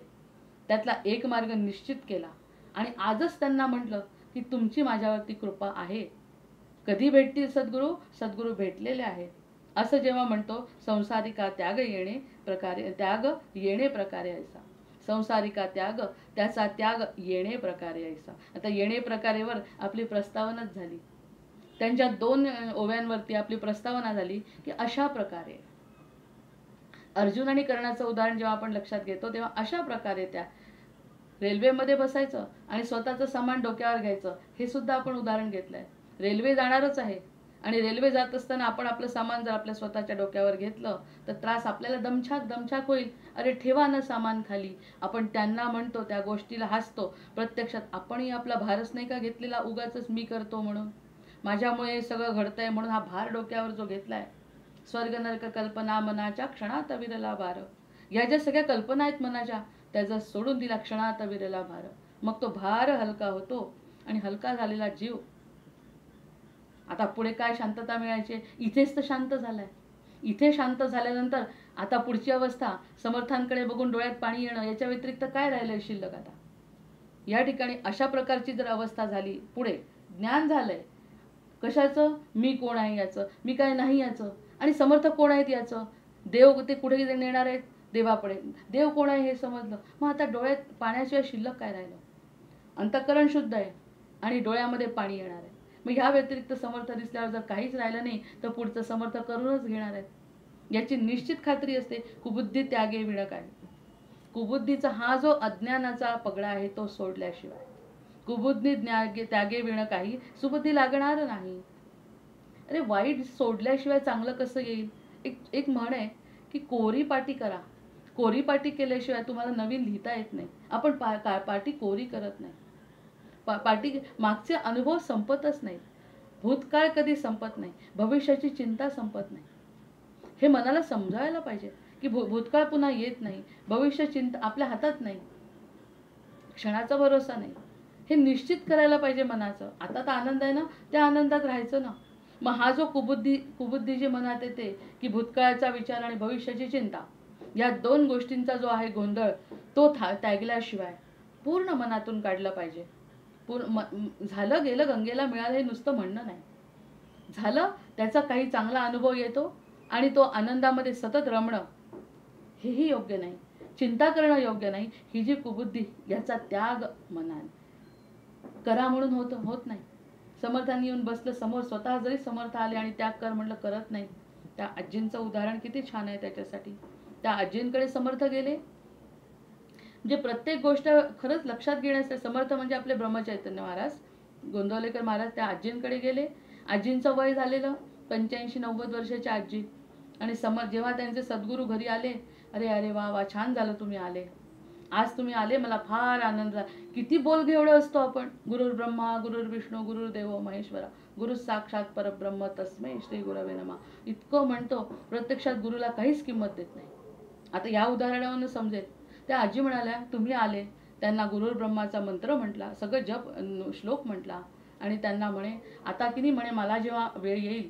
त्यातला एक मार्ग निश्चित केला. आणि आजच त्यांना म्हटलं की तुमची माझ्यावरती कृपा आहे. कधी भेटतील सद्गुरू? सद्गुरू भेटलेले आहेत. असं जेव्हा म्हणतो, संसारिका त्याग येणे प्रकारे ऐसा. संसारिका त्याग, त्याचा त्याग येणे प्रकारे ऐसा. आता येणे प्रकारेवर आपली प्रस्तावनाच झाली. त्यांच्या 2 ओव्यांवरती आपली प्रस्तावना झाली की अशा प्रकारे. अर्जुन आणि कर्णाचं उदाहरण जेव्हा आपण लक्षात घेतो तेव्हा अशा प्रकारे त्या रेल्वेमध्ये बसायचं आणि स्वतःचं सामान डोक्यावर घ्यायचं, हे सुद्धा आपण उदाहरण घेतलंय. रेल्वे जाणारच आहे आणि रेल्वे जात असताना आपण आपलं सामान जर आपल्या स्वतःच्या डोक्यावर घेतलं तर त्रास आपल्याला दमछाक होईल. अरे ठेवा ना सामान खाली. आपण त्यांना म्हणतो, त्या गोष्टीला हसतो. प्रत्यक्षात आपणही आपला भारच नाही का घेतलेला, उगाच मी करतो म्हणून, माझ्यामुळे सगळं घडतंय म्हणून हा भार डोक्यावर जो घेतलाय. स्वर्ग नरक कल्पना मनाच्या क्षणात विरला भार. या ज्या सगळ्या कल्पना आहेत मनाच्या, त्याचा सोडून दिला क्षणात विरला भार. मग तो भार हलका होतो आणि हलका झालेला जीव, आता पुढे काय शांतता मिळायची? इथेच तर शांत झालाय. इथे शांत झाल्यानंतर आता पुढची अवस्था, समर्थांकडे बघून डोळ्यात पाणी येणं, याच्या व्यतिरिक्त काय राहिलंय शिल्लक आता? या ठिकाणी अशा प्रकारची जर अवस्था झाली, पुढे ज्ञान झालंय कशाचं? मी कोण आहे याचं, मी काय नाही याचं, आणि समर्थ कोण आहेत याचं, देव ते कुठे नेणार आहेत देवापुढे, देव कोण आहे हे समजलं. मग आता डोळ्यात पाण्याशिवाय शिल्लक काय राहिलं? अंतःकरण शुद्ध आहे आणि डोळ्यामध्ये पाणी येणार आहे. मग ह्या व्यतिरिक्त समर्थ दिसल्यावर जर काहीच राहिलं नाही तर पुढचं समर्थ करूनच घेणार आहेत, याची निश्चित खात्री असते. कुबुद्धी त्यागे विण काय. कुबुद्धीचा हा जो अज्ञानाचा पगडा आहे तो सोडल्याशिवाय, कुबुद्धी त्यागे विण काही, सुबुद्धी लागणार नाही. अरे वाईट सोडल्याशिवाय चांगलं कसं येईल? एक म्हण आहे की कोरी पाटी करा. कोरी पाटी केल्याशिवाय तुम्हाला नवीन लिहिता येत नाही. आपण पाटी कोरी करत नाही. पाटी मागचे अनुभव संपतच नाही. भूतकाळ कधी संपत नाही, भविष्याची चिंता संपत नाही. हे मनाला समजायला पाहिजे की भूतकाळ पुन्हा येत नाही, भविष्य चिंता आपल्या हातात नाही, क्षणाचा भरोसा नाही. हे निश्चित करायला पाहिजे मनाचं. आता तर आनंद आहे ना, त्या आनंदात राहायचं ना. मग हा जो कुबुद्धी जी मनात येते की भूतकाळाचा विचार आणि भविष्याची चिंता, या 2 गोष्टींचा जो आहे गोंधळ, तो त्यागल्याशिवाय पूर्ण मनातून काढलं पाहिजे. झालं गेलं गंगेला मिळालं हे नुसतं म्हणणं नाही. झालं त्याचा काही चांगला अनुभव येतो आणि तो आनंदामध्ये सतत रमणं, हेही योग्य नाही. चिंता करणं योग्य नाही. ही जी कुबुद्धी, याचा त्याग मनाने करा म्हणून होत नाही. समर्थांनी येऊन बसलं समोर, स्वतः जरी समर्थ आले आणि त्याग कर म्हणलं, करत नाही. त्या आजींचं उदाहरण किती छान आहे त्याच्यासाठी. त्या आजींकडे समर्थ गेले, म्हणजे प्रत्येक गोष्ट खरंच लक्षात घेण्यासाठी. समर्थ म्हणजे आपले ब्रह्मचैतन्य महाराज, गोंदवलेकर महाराज त्या आजींकडे गेले. आजींचं वय झालेलं 85-90 वर्षाची आजी, आणि जेव्हा त्यांचे सद्गुरू घरी आले, अरे वा छान झालं तुम्ही आले, आज तुम्ही आले, मला फार आनंद झाला. किती बोलघेवढे असतो आपण. गुरुर् ब्रह्मा गुरुर्विष्णू गुरुर्देव महेश्वरा गुरु साक्षात परब्रह्म तस्मै श्री गुरवे नमः इतकं म्हणतो. प्रत्यक्षात गुरुला काहीच किंमत देत नाही. आता या उदाहरणावरून समजेल. त्या आजी म्हणाल्या, तुम्ही आले, त्यांना गुरुर् ब्रह्माचा मंत्र म्हटला, सगळं जप श्लोक म्हटला, आणि त्यांना म्हणे आता की नाही म्हणे, मला जेव्हा वेळ येईल,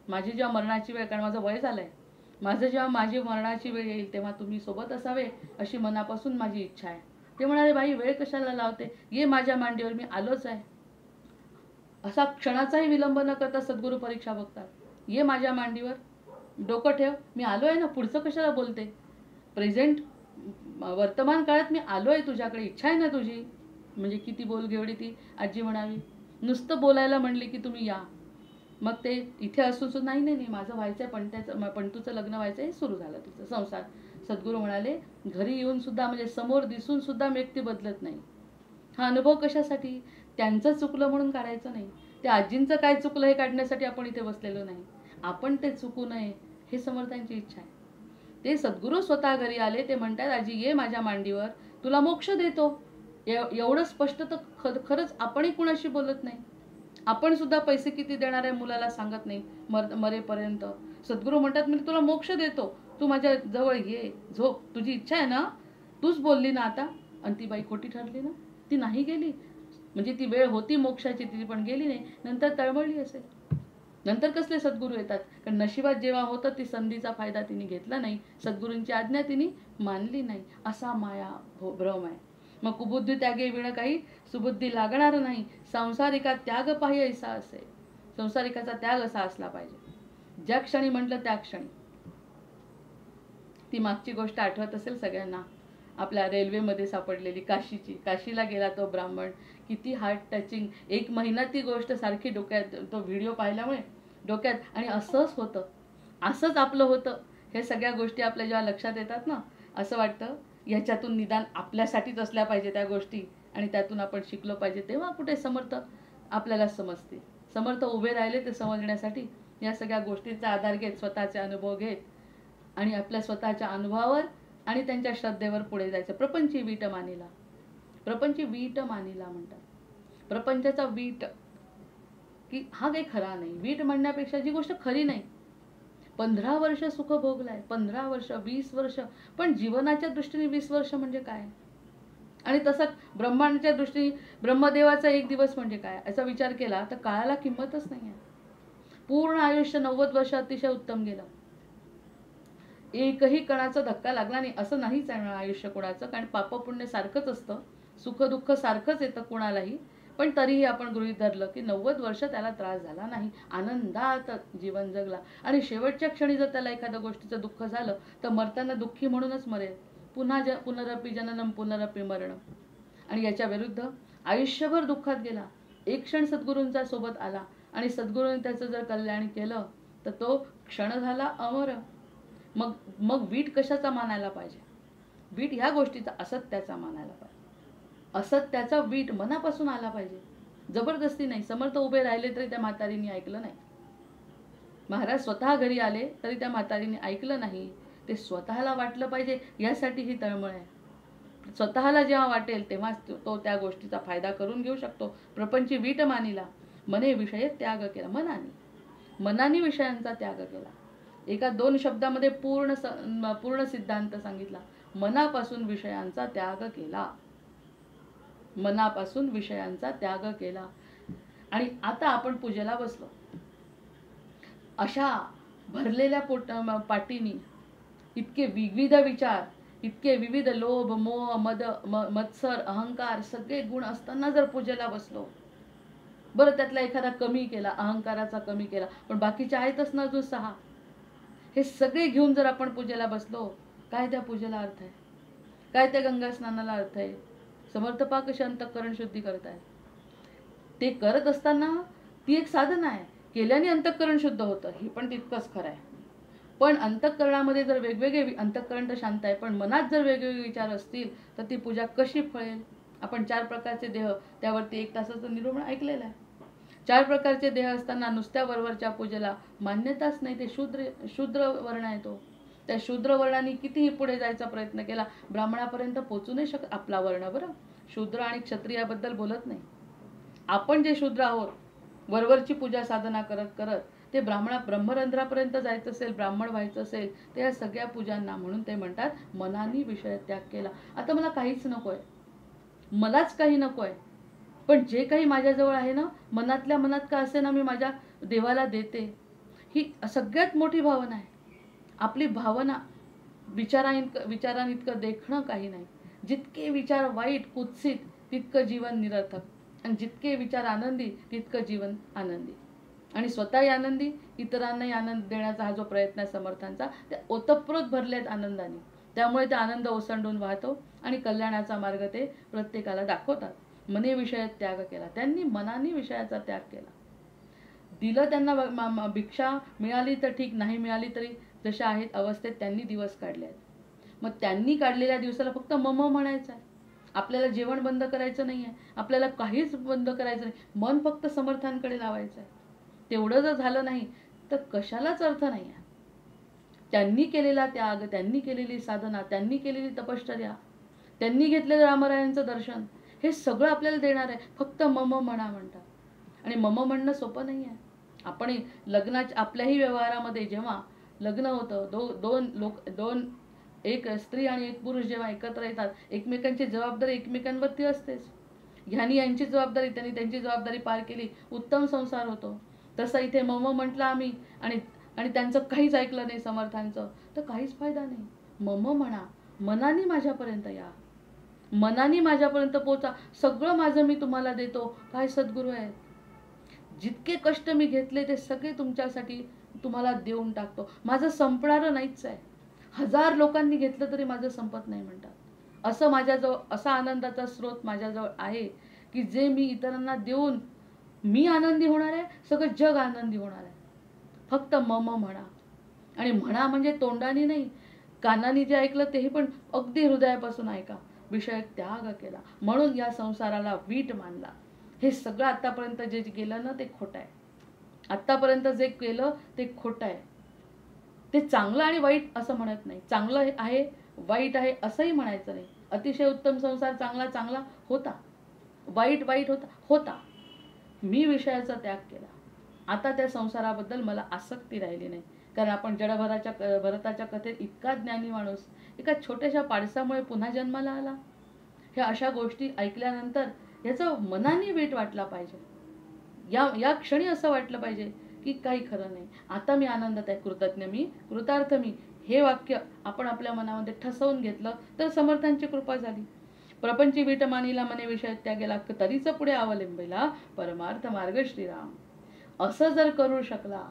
माझी जेव्हा मरणाची वेळ, कारण माझं वय झालंय, जेव्हा माझी मरणाची वेळ येईल तेव्हा तुम्ही सोबत असावे अशी मनापासून माझी इच्छा आहे. ते म्हणाले, बाई वेळ कशाला लावते, ये माझ्या मांडीवर, मी आलोच आहे. असा क्षणाचाही विलंब न करता सद्गुरू परीक्षा बघतात. ये माझ्या मांडीवर, डोकं ठेव, मी आलोय ना, पुढचं कशाला बोलते. प्रेझेंट वर्तमान काळात मी आलोय तुझ्याकडे, इच्छा आहे ना तुझी. म्हणजे किती बोलघेवडी ती आजी म्हणावी. नुसतं बोलायला म्हणली की तुम्ही या, मग ते इथे असून सुद्धा नाही माझं व्हायचंय, पंटूचं लग्न व्हायचंय, हे सुरू झालं तिचं संसार. सद्गुरू म्हणाले, घरी येऊन सुद्धा, म्हणजे समोर दिसून सुद्धा व्यक्ती बदलत नाही. हा अनुभव कशासाठी? त्यांचं चुकलं म्हणून काढायचं नाही. त्या आजींचं काय चुकलं हे काढण्यासाठी आपण इथे बसलेलो नाही. आपण ते चुकू नये हे समर्थांची इच्छा आहे. ते सद्गुरू स्वतः घरी आले. ते म्हणतात, आजी ये माझ्या मांडीवर, तुला मोक्ष देतो. एवढं स्पष्ट तर खरंच आपणही कुणाशी बोलत नाही. आपण सुद्धा पैसे किती देणार आहे मुलाला सांगत नाही मरेपर्यंत. सद्गुरू म्हणतात मी तुला मोक्ष देतो, तू माझ्या जवळ ये, झोप, तुझी इच्छा आहे ना, तूच बोलली ना आता. आणि ती बाई खोटी ठरली ना, ती नाही गेली. म्हणजे ती वेळ होती मोक्षाची, ती पण गेली नाही, नंतर तळमळली असेल. नंतर कसले सद्गुरू येतात, कारण नशिबात जेव्हा होतं ती संधीचा फायदा तिने घेतला नाही, सद्गुरूंची आज्ञा तिने मानली नाही. असा माया भ्रम आहे. मग कुबुद्धी त्यागे विण काही सुबुद्धी लागणार नाही, संसारिका त्याग पाहि ऐसा असे. संसारिकाचा त्याग असा असला पाहिजे, ज्या क्षणी म्हटलं त्या क्षणी. ती मागची गोष्ट आठवत असेल सगळ्यांना, आपल्या रेल्वेमध्ये सापडलेली काशीची. काशीला गेला तो ब्राह्मण, किती हार्ट टचिंग. 1 महिना ती गोष्ट सारखी डोक्यात, तो व्हिडिओ पाहिल्यामुळे डोक्यात. आणि असंच होतं, असंच आपलं होतं. हे सगळ्या गोष्टी आपल्या जेव्हा लक्षात येतात ना, असं वाटतं याच्यातून निदान आपल्यासाठीच असल्या पाहिजे त्या गोष्टी, आणि त्यातून आपण शिकलो पाहिजे. तेव्हा कुठे समर्थ आपल्याला समजते. समर्थ उभे राहिले ते समजण्यासाठी या सगळ्या गोष्टींचा आधार घेत, स्वतःचे अनुभव घेत, आणि आपल्या स्वतःच्या अनुभवावर आणि त्यांच्या श्रद्धेवर पुढे जायचं. प्रपंची वीट मानिला, प्रपंची वीट मानिला म्हणतात. प्रपंचाचा वीट, की हा काही खरा नाही. वीट म्हणण्यापेक्षा जी गोष्ट खरी नाही. 15 वर्ष सुख भोगलाय, 15 वर्ष, 20 वर्ष, पण जीवनाच्या दृष्टीने 20 वर्ष म्हणजे काय? आणि तसंच ब्रह्मांडाच्या दृष्टीने ब्रह्मदेवाचा 1 दिवस म्हणजे काय, असा विचार केला तर काळाला किंमतच नाही आहे. पूर्ण आयुष्य 90 वर्ष अतिशय उत्तम गेलं, एकही कणाचा धक्का लागला नाही. असं नाहीच आहे आयुष्य कोणाचं, कारण पाप पुण्य सारखंच असतं, सुख दुःख सारखंच येतं कोणालाही. पण तरीही आपण गृहीत धरलं की 90 वर्ष त्याला त्रास झाला नाही, आनंदात जीवन जगला. आणि शेवटच्या क्षणी जर त्याला एखाद्या गोष्टीचं दुःख झालं तर मरताना दुःखी म्हणूनच मरेल. पुनरपी जननम पुनरपी मरण. आणि याच्या विरुद्ध आयुष्यभर दुःखात गेला, एक क्षण सद्गुरूंचा सोबत आला आणि सद्गुरूंनी त्याचं जर कल्याण केलं तर तो क्षण झाला अमर. मग वीट कशाचा मानायला पाहिजे? वीट ह्या गोष्टीचा, असत्याचा मानायला पाहिजे. असत्याचा वीट मनापासून आला पाहिजे, जबरदस्ती नाही. समर्थ उभे राहिले तरी त्या म्हातारीने ऐकलं नाही. महाराज स्वतः घरी आले तरी त्या म्हातारीने ऐकलं नाही. ते स्वतःला वाटलं पाहिजे यासाठी ही तळमळ आहे. स्वतःला जेव्हा वाटेल तेव्हा तो त्या गोष्टीचा फायदा करून घेऊ शकतो. प्रपंची वीट मानिला, मने विषय त्याग केला. मनाने विषयांचा त्याग केला. एका 2 शब्दामध्ये पूर्ण सिद्धांत सांगितला. मनापासून विषयांचा त्याग केला, मनापासून विषयांचा त्याग केला. आणि आता आपण पूजेला बसलो. अशा भरलेल्या पाटीनी इतके विविध विचार, इतके विविध लोभ, मोह, मत्सर, अहंकार सगळे गुण असताना जर पूजेला बसलो, बरं त्यातला एखादा कमी केला, अहंकाराचा कमी केला, पण बाकीचे आहेतच ना अजून 6, हे सगळे घेऊन जर आपण पूजेला बसलो, काय त्या पूजेला अर्थ आहे? काय त्या गंगा स्नानाला अर्थ आहे? समर्थपा कशी अंतःकरण शुद्धी करताय? ते करत असताना ती एक साधना आहे. केल्याने अंतःकरण शुद्ध होतं, हे पण तितकंच खरं आहे. पण अंतःकरणामध्ये जर वेगवेगळे, अंतःकरण तर शांत आहे, पण मनात जर वेगवेगळे विचार असतील तर ती पूजा कशी फळेल? आपण 4 प्रकारचे देह, त्यावरती 1 तासाचं निरूपण ऐकलेलं आहे. 4 प्रकारचे देह असताना नुसत्या वरवरच्या पूजेला मान्यताच नाही. ते शूद्र वर्ण आहे. तो त्या शूद्र वर्णाने कितीही पुढे जायचा प्रयत्न केला, ब्राह्मणापर्यंत पोहोचू नाही शकत आपला वर्ण. बरं, शूद्र आणि क्षत्रियाबद्दल बोलत नाही. आपण जे शूद्र आहोत, वरवरची पूजा साधना करत करत ते ब्रह्मरंध्रापर्यंत जायचं असेल, ब्राह्मण व्हायचं असेल, तर या सगळ्या पूजांना म्हणून ते म्हणतात मनाने विषय त्याग केला. आता मला काहीच नकोय, मलाच काही नकोय, पण जे काही माझ्याजवळ आहे ना, मनातल्या मनात का असे ना, मी माझ्या देवाला देते. ही सगळ्यात मोठी भावना आहे. आपली भावना विचारांइतकं देखणं काही नाही. जितके विचार वाईट, कुत्सित, तितकं जीवन निरर्थक, आणि जितके विचार आनंदी तितकं जीवन आनंदी. आणि स्वतःही आनंदी, इतरांनाही आनंद देण्याचा हा जो प्रयत्न आहे समर्थांचा, ते ओतप्रोत भरलेत आनंदाने. त्यामुळे ते आनंद ओसंडून वाहतो आणि कल्याणाचा मार्ग ते प्रत्येकाला दाखवतात. मने विषय त्याग केला, त्यांनी मनाने विषयाचा त्याग केला. दिलं त्यांना भिक्षा मिळाली तर ठीक, नाही मिळाली तरी जशा आहेत अवस्थेत त्यांनी दिवस काढले आहेत. मग त्यांनी काढलेल्या दिवसाला फक्त मम म्हणायचं आहे. आपल्याला जेवण बंद करायचं नाही आहे, आपल्याला काहीच बंद करायचं नाही, मन फक्त समर्थांकडे लावायचं आहे. तेवढं जर झालं नाही तर कशालाच अर्थ नाही आहे. त्यांनी केलेला त्याग, त्यांनी केलेली साधना, त्यांनी केलेली तपश्चर्या, त्यांनी घेतलेलं रामरायांचं दर्शन, हे सगळं आपल्याला देणार आहे. फक्त मम म्हणा म्हणतात. आणि मम म्हणणं सोपं नाही आहे. आपण लग्नाच्या आपल्याही व्यवहारामध्ये जेव्हा लग्न होतं, दोन एक स्त्री आणि एक पुरुष जेव्हा एकत्र येतात, एकमेकांची जबाबदारी एकमेकांवरती असतेच. ह्यांनी यांची जबाबदारी, त्यांनी त्यांची जबाबदारी पार केली, उत्तम संसार होतो. तसं इथे मम म्हटलं आम्ही आणि आणि त्यांचं काहीच ऐकलं नाही समर्थांचं, तर काहीच फायदा नाही. मम म्हणा, मनाने माझ्यापर्यंत या, मनाने माझ्यापर्यंत पोचा, सगळं माझं मी तुम्हाला देतो. काय सद्गुरू आहेत, जितके कष्ट मी घेतले ते सगळे तुमच्यासाठी तुम्हाला देऊन टाकतो. माझं संपणारं नाहीच आहे. 1000 लोकांनी घेतलं तरी माझं संपत नाही म्हणतात. असं माझ्याजवळ, असा आनंदाचा स्रोत माझ्याजवळ आहे की जे मी इतरांना देऊन मी आनंदी होणार आहे, सगळं जग आनंदी होणार आहे. फक्त मम म्हणा, आणि म्हणा म्हणजे तोंडाने नाही, कानाने जे ऐकलं तेही पण अगदी हृदयापासून ऐका. विषय त्याग केला म्हणून या संसाराला वीट मानला. हे सगळं आतापर्यंत जे केलं ना ते खोटं आहे. आतापर्यंत जे केलं ते खोटं आहे. ते चांगलं आणि वाईट असं म्हणत नाही. चांगलं आहे, वाईट आहे असंही म्हणायचं नाही. अतिशय उत्तम संसार चांगला होता, वाईट होता. मी विषयाचा त्याग केला. आता त्या संसाराबद्दल मला आसक्ती राहिली नाही. कारण आपण भरताच्या कथेत इतका ज्ञानी माणूस एका छोट्याशा पाडसामुळे पुन्हा जन्माला आला. ह्या अशा गोष्टी ऐकल्यानंतर याचा मनाने वेट वाटला पाहिजे. या क्षणी असं वाटलं पाहिजे की काही खरं नाही, आता मी आनंदात आहे, कृतज्ञ मी, कृतार्थ मी. हे वाक्य आपण आपल्या मनामध्ये ठसवून घेतलं तर समर्थांची कृपा झाली. प्रपंची वीट मानिला मने विषय त्यागेला, तरीच पुढे अवलंबिला परमार्थ मार्ग श्रीराम. असं जर करू शकला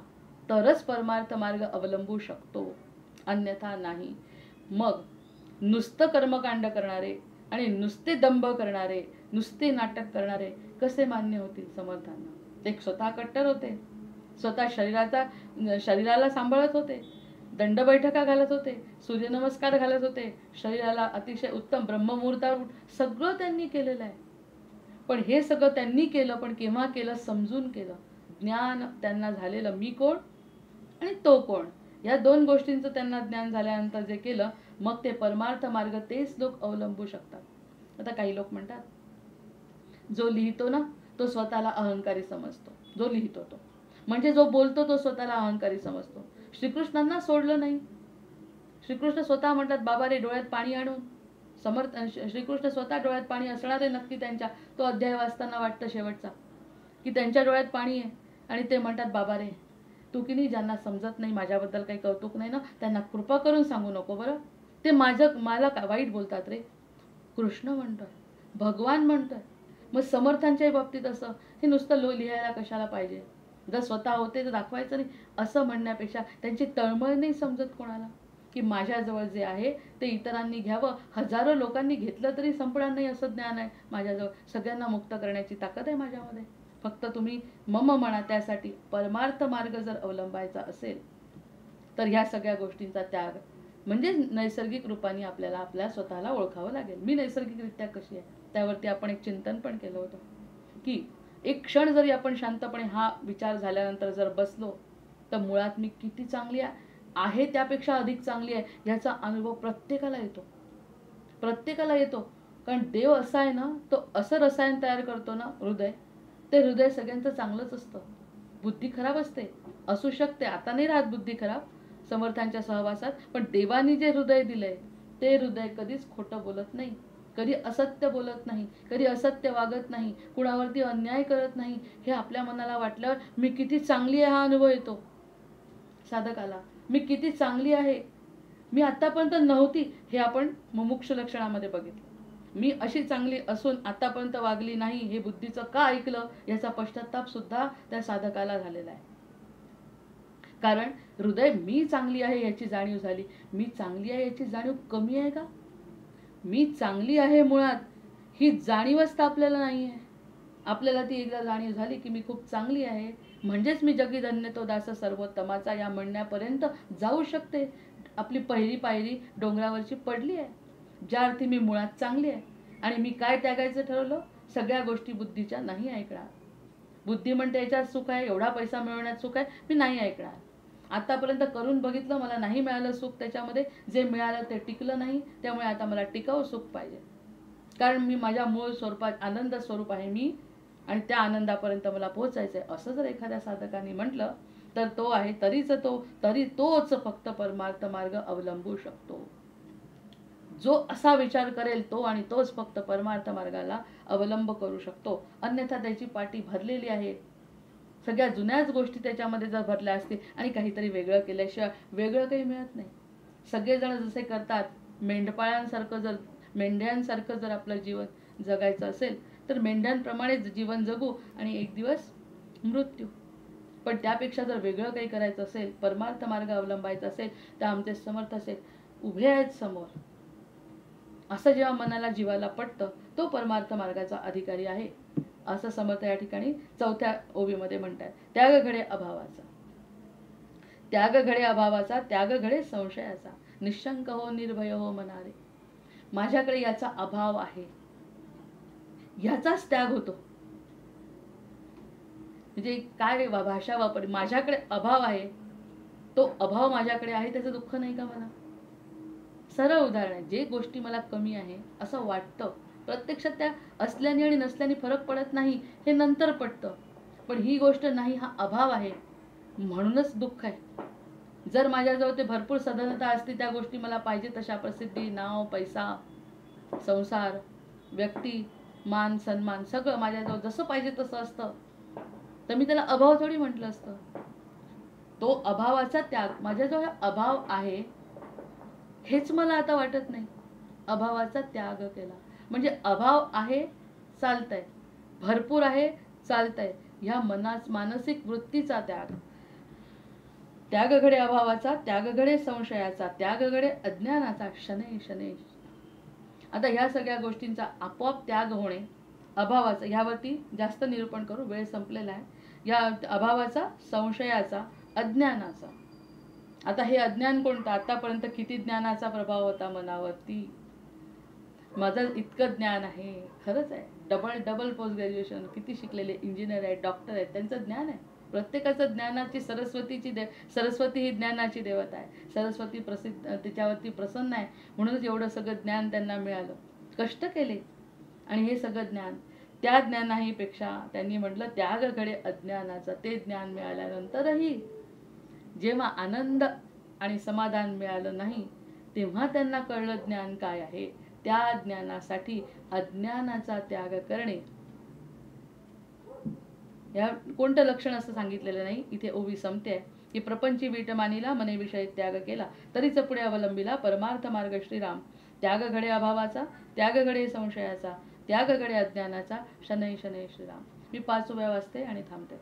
तरच परमार्थ मार्ग अवलंबू शकतो, अन्यथा नाही. मग नुसतं कर्मकांड करणारे आणि नुसते दंभ करणारे, नुसते नाटक करणारे कसे मान्य होतील समर्थांना? ते स्वतः कट्टर होते, स्वतः शरीराला सांभाळत होते, दंड बैठका घालत होते, सूर्यनमस्कार घालत होते, शरीराला अतिशय उत्तम ब्रह्ममुहूर्तावर सगळं त्यांनी केलेलं आहे. पण हे सगळं त्यांनी केलं, पण केव्हा केलं? समजून केलं. ज्ञान त्यांना झालेलं, मी कोण आणि तो कोण, या 2 गोष्टींचं त्यांना ज्ञान झाल्यानंतर जे केलं, मग ते परमार्थ मार्ग तेच लोक अवलंबू शकतात. आता काही लोक म्हणतात जो लिहितो ना तो स्वतःला अहंकारी समजतो. जो लिहितो तो म्हणजे जो बोलतो तो स्वतःला अहंकारी समजतो. श्रीकृष्णांना सोडलं नाही. श्रीकृष्ण स्वतः म्हणतात, बाबा रे डोळ्यात पाणी आणून. श्रीकृष्ण स्वतः डोळ्यात पाणी असणार आहे नक्की त्यांच्या. तो अध्याय वाचताना वाटतं शेवटचा की त्यांच्या डोळ्यात पाणी आहे आणि ते म्हणतात, बाबा रे तू की नाही, ज्यांना समजत नाही, माझ्याबद्दल काही कौतुक नाही ना, त्यांना कृपा करून सांगू नको बरं. ते मला वाईट बोलतात रे. कृष्ण म्हणतोय, भगवान म्हणतोय. मग समर्थांच्याही बाबतीत असं, हे नुसतं लिहायला कशाला पाहिजे? जर स्वतः होते तर दाखवायचं नाही असं म्हणण्यापेक्षा त्यांची तळमळ नाही समजत कोणाला की माझ्याजवळ जे आहे ते इतरांनी घ्यावं. 1000 लोकांनी घेतलं तरी संपणार नाही असं ज्ञान आहे माझ्याजवळ. सगळ्यांना मुक्त करण्याची ताकद आहे माझ्यामध्ये. फक्त तुम्ही मम म्हणा. त्यासाठी परमार्थ मार्ग जर अवलंबायचा असेल तर ह्या सगळ्या गोष्टींचा त्याग म्हणजे नैसर्गिक रूपाने आपल्याला आपल्या स्वतःला ओळखावं लागेल. मी नैसर्गिकरित्या कशी आहे त्यावरती आपण एक चिंतन पण केलं होतं की एक क्षण जरी आपण शांतपणे हा विचार झाल्यानंतर जर बसलो तर मुळात मी किती चांगली आहे त्यापेक्षा अधिक चांगली आहे याचा अनुभव प्रत्येकाला येतो. कारण देव असा आहे ना, तो असं रसायन तयार करतो ना हृदय, ते हृदय सगळ्यांचं चांगलंच असतं. बुद्धी खराब असते, असू शकते, आता नाही राहत बुद्धी खराब समर्थांच्या सहवासात, पण देवानी जे हृदय दिलंय ते हृदय कधीच खोटं बोलत नाही, कधी असत्य बोलत नाही, कधी असत्य वागत नाही, कुणावरती अन्याय करत नाही. हे आपल्या मनाला वाटल्यावर मी किती चांगली आहे हा अनुभव येतो साधकाला. मी किती चांगली आहे, मी आतापर्यंत नव्हती, हे आपण मुमुक्ष लक्षणामध्ये बघितलं. मी अशी चांगली असून आतापर्यंत वागली नाही, हे बुद्धीचं का ऐकलं याचा पश्चाताप सुद्धा त्या साधकाला झालेला आहे. कारण हृदय मी चांगली आहे याची जाणीव झाली. मी चांगली आहे याची जाणीव कमी आहे का? मी चांगली आहे मुळात ही जाणीवच तर आपल्याला नाही आहे. आपल्याला ती एकदा जाणीव झाली की मी खूप चांगली आहे म्हणजेच मी जगी धन्य तो दास सर्वोत्तमाचा या म्हणण्यापर्यंत जाऊ शकते. आपली पहिली पायरी डोंगरावरची पडली आहे. ज्या अर्थी मी मुळात चांगली आहे आणि मी काय त्यागायचं ठरवलं, सगळ्या गोष्टी बुद्धीच्या नाही ऐकणार. बुद्धी म्हणते याच्यात सुख आहे, एवढा पैसा मिळवण्यात सुख आहे, मी नाही ऐकणार. आतापर्यंत करून बघितलं, मला नाही मिळालं सुख त्याच्यामध्ये, जे मिळालं ते टिकलं नाही, त्यामुळे आता मला टिकाऊ सुख पाहिजे. कारण मी माझ्या मूळ स्वरूपात आनंद स्वरूप आहे मी, आणि त्या आनंदापर्यंत मला पोहोचायचंय असं जर एखाद्या साधकाने म्हटलं तर तो आहे तरी तोच फक्त परमार्थ मार्ग अवलंबू शकतो. जो असा विचार करेल तो आणि तोच फक्त परमार्थ मार्गाला अवलंब करू शकतो. अन्यथा त्याची पाठी भरलेली आहे. सगळ्या जुन्याच गोष्टी त्याच्यामध्ये जर भरल्या असतील आणि काहीतरी वेगळं केल्याशिवाय वेगळं काही मिळत नाही. सगळेजण जसे करतात मेंढ्यांसारखं जर आपलं जीवन जगायचं असेल तर मेंढ्यांप्रमाणेच जीवन जगू आणि एक दिवस मृत्यू. पण त्यापेक्षा जर वेगळं काही करायचं असेल, परमार्थ मार्ग अवलंबायचा असेल तर आमचे समर्थ असेल उभे आहेत समोर. असं जेव्हा मनाला जीवाला पटतं तो परमार्थ मार्गाचा अधिकारी आहे असं समर्थ या ठिकाणी 4थ्या ओवीमध्ये म्हणतात. त्याग घडे अभावाचा, त्याग घडे अभावाचा, त्याग घडे संशयाचा, निशंक हो निर्भय हो मनारे. माझ्याकडे याचा अभाव आहे याचाच त्याग होतो. म्हणजे काय भाषा वापरली, माझ्याकडे अभाव आहे, तो अभाव माझ्याकडे आहे त्याचं दुःख नाही का मला. सरळ उदाहरण आहे, जे गोष्टी मला कमी आहे असं वाटतं प्रत्यक्षात त्या असल्याने आणि नसल्याने फरक पडत नाही हे नंतर पडतं. पण ही गोष्ट नाही, हा अभाव आहे म्हणूनच दुःख आहे. जर माझ्याजवळ ते भरपूर सधनता असती, त्या गोष्टी मला पाहिजे तशा प्रसिद्धी, नाव, पैसा, संसार, व्यक्ती, मान, सन्मान सगळं माझ्याजवळ जसं पाहिजे तसं असतं तर मी त्याला अभाव थोडी म्हटलं असतं. तो अभावाचा त्याग, माझ्याजवळ अभाव आहे हेच मला आता वाटत नाही, अभावाचा त्याग केला म्हणजे अभाव आहे चालतंय, भरपूर आहे चालतंय, ह्या मानसिक वृत्तीचा त्याग. त्याग घडे अभावाचा, त्याग घडे संशयाचा, त्याग घडे अज्ञानाचा, शनै शनै. आता ह्या सगळ्या गोष्टींचा आपोआप त्याग होणे, अभावाचा, ह्यावरती जास्त निरूपण करू, वेळ संपलेला आहे. या अभावाचा, संशयाचा, अज्ञानाचा. आता हे अज्ञान कोणतं, आतापर्यंत किती ज्ञानाचा प्रभाव होता मनावरती. माझं इतकं ज्ञान आहे, खरंच आहे, डबल पोस्ट ग्रॅज्युएशन, किती शिकलेले इंजिनियर आहेत, डॉक्टर आहेत, त्यांचं ज्ञान आहे. प्रत्येकाचं ज्ञानाची सरस्वती ही ज्ञानाची देवता आहे. सरस्वती प्रसिद्ध, तिच्यावरती प्रसन्न आहे म्हणूनच एवढं सगळं ज्ञान त्यांना मिळालं. कष्ट केले आणि हे सगळं ज्ञान, त्या ज्ञानाहीपेक्षा त्यांनी म्हटलं त्याग घडे अज्ञानाचा. ते ज्ञान मिळाल्यानंतरही जेव्हा आनंद आणि समाधान मिळालं नाही तेव्हा त्यांना कळलं ज्ञान काय आहे. त्या ज्ञानासाठी अज्ञानाचा त्याग करणे. या कोणतं लक्षण असं सांगितलेलं नाही. इथे ओवी संपते आहे की प्रपंची वीट मानिला मने विषय त्याग केला तरीच पुढे अवलंबिला परमार्थ मार्ग श्रीराम. त्याग घडे अभावाचा, त्याग घडे संशयाचा, त्याग घडे अज्ञानाचा, शनै शनै श्रीराम. मी 5 उभ्या वाजते आणि थांबते.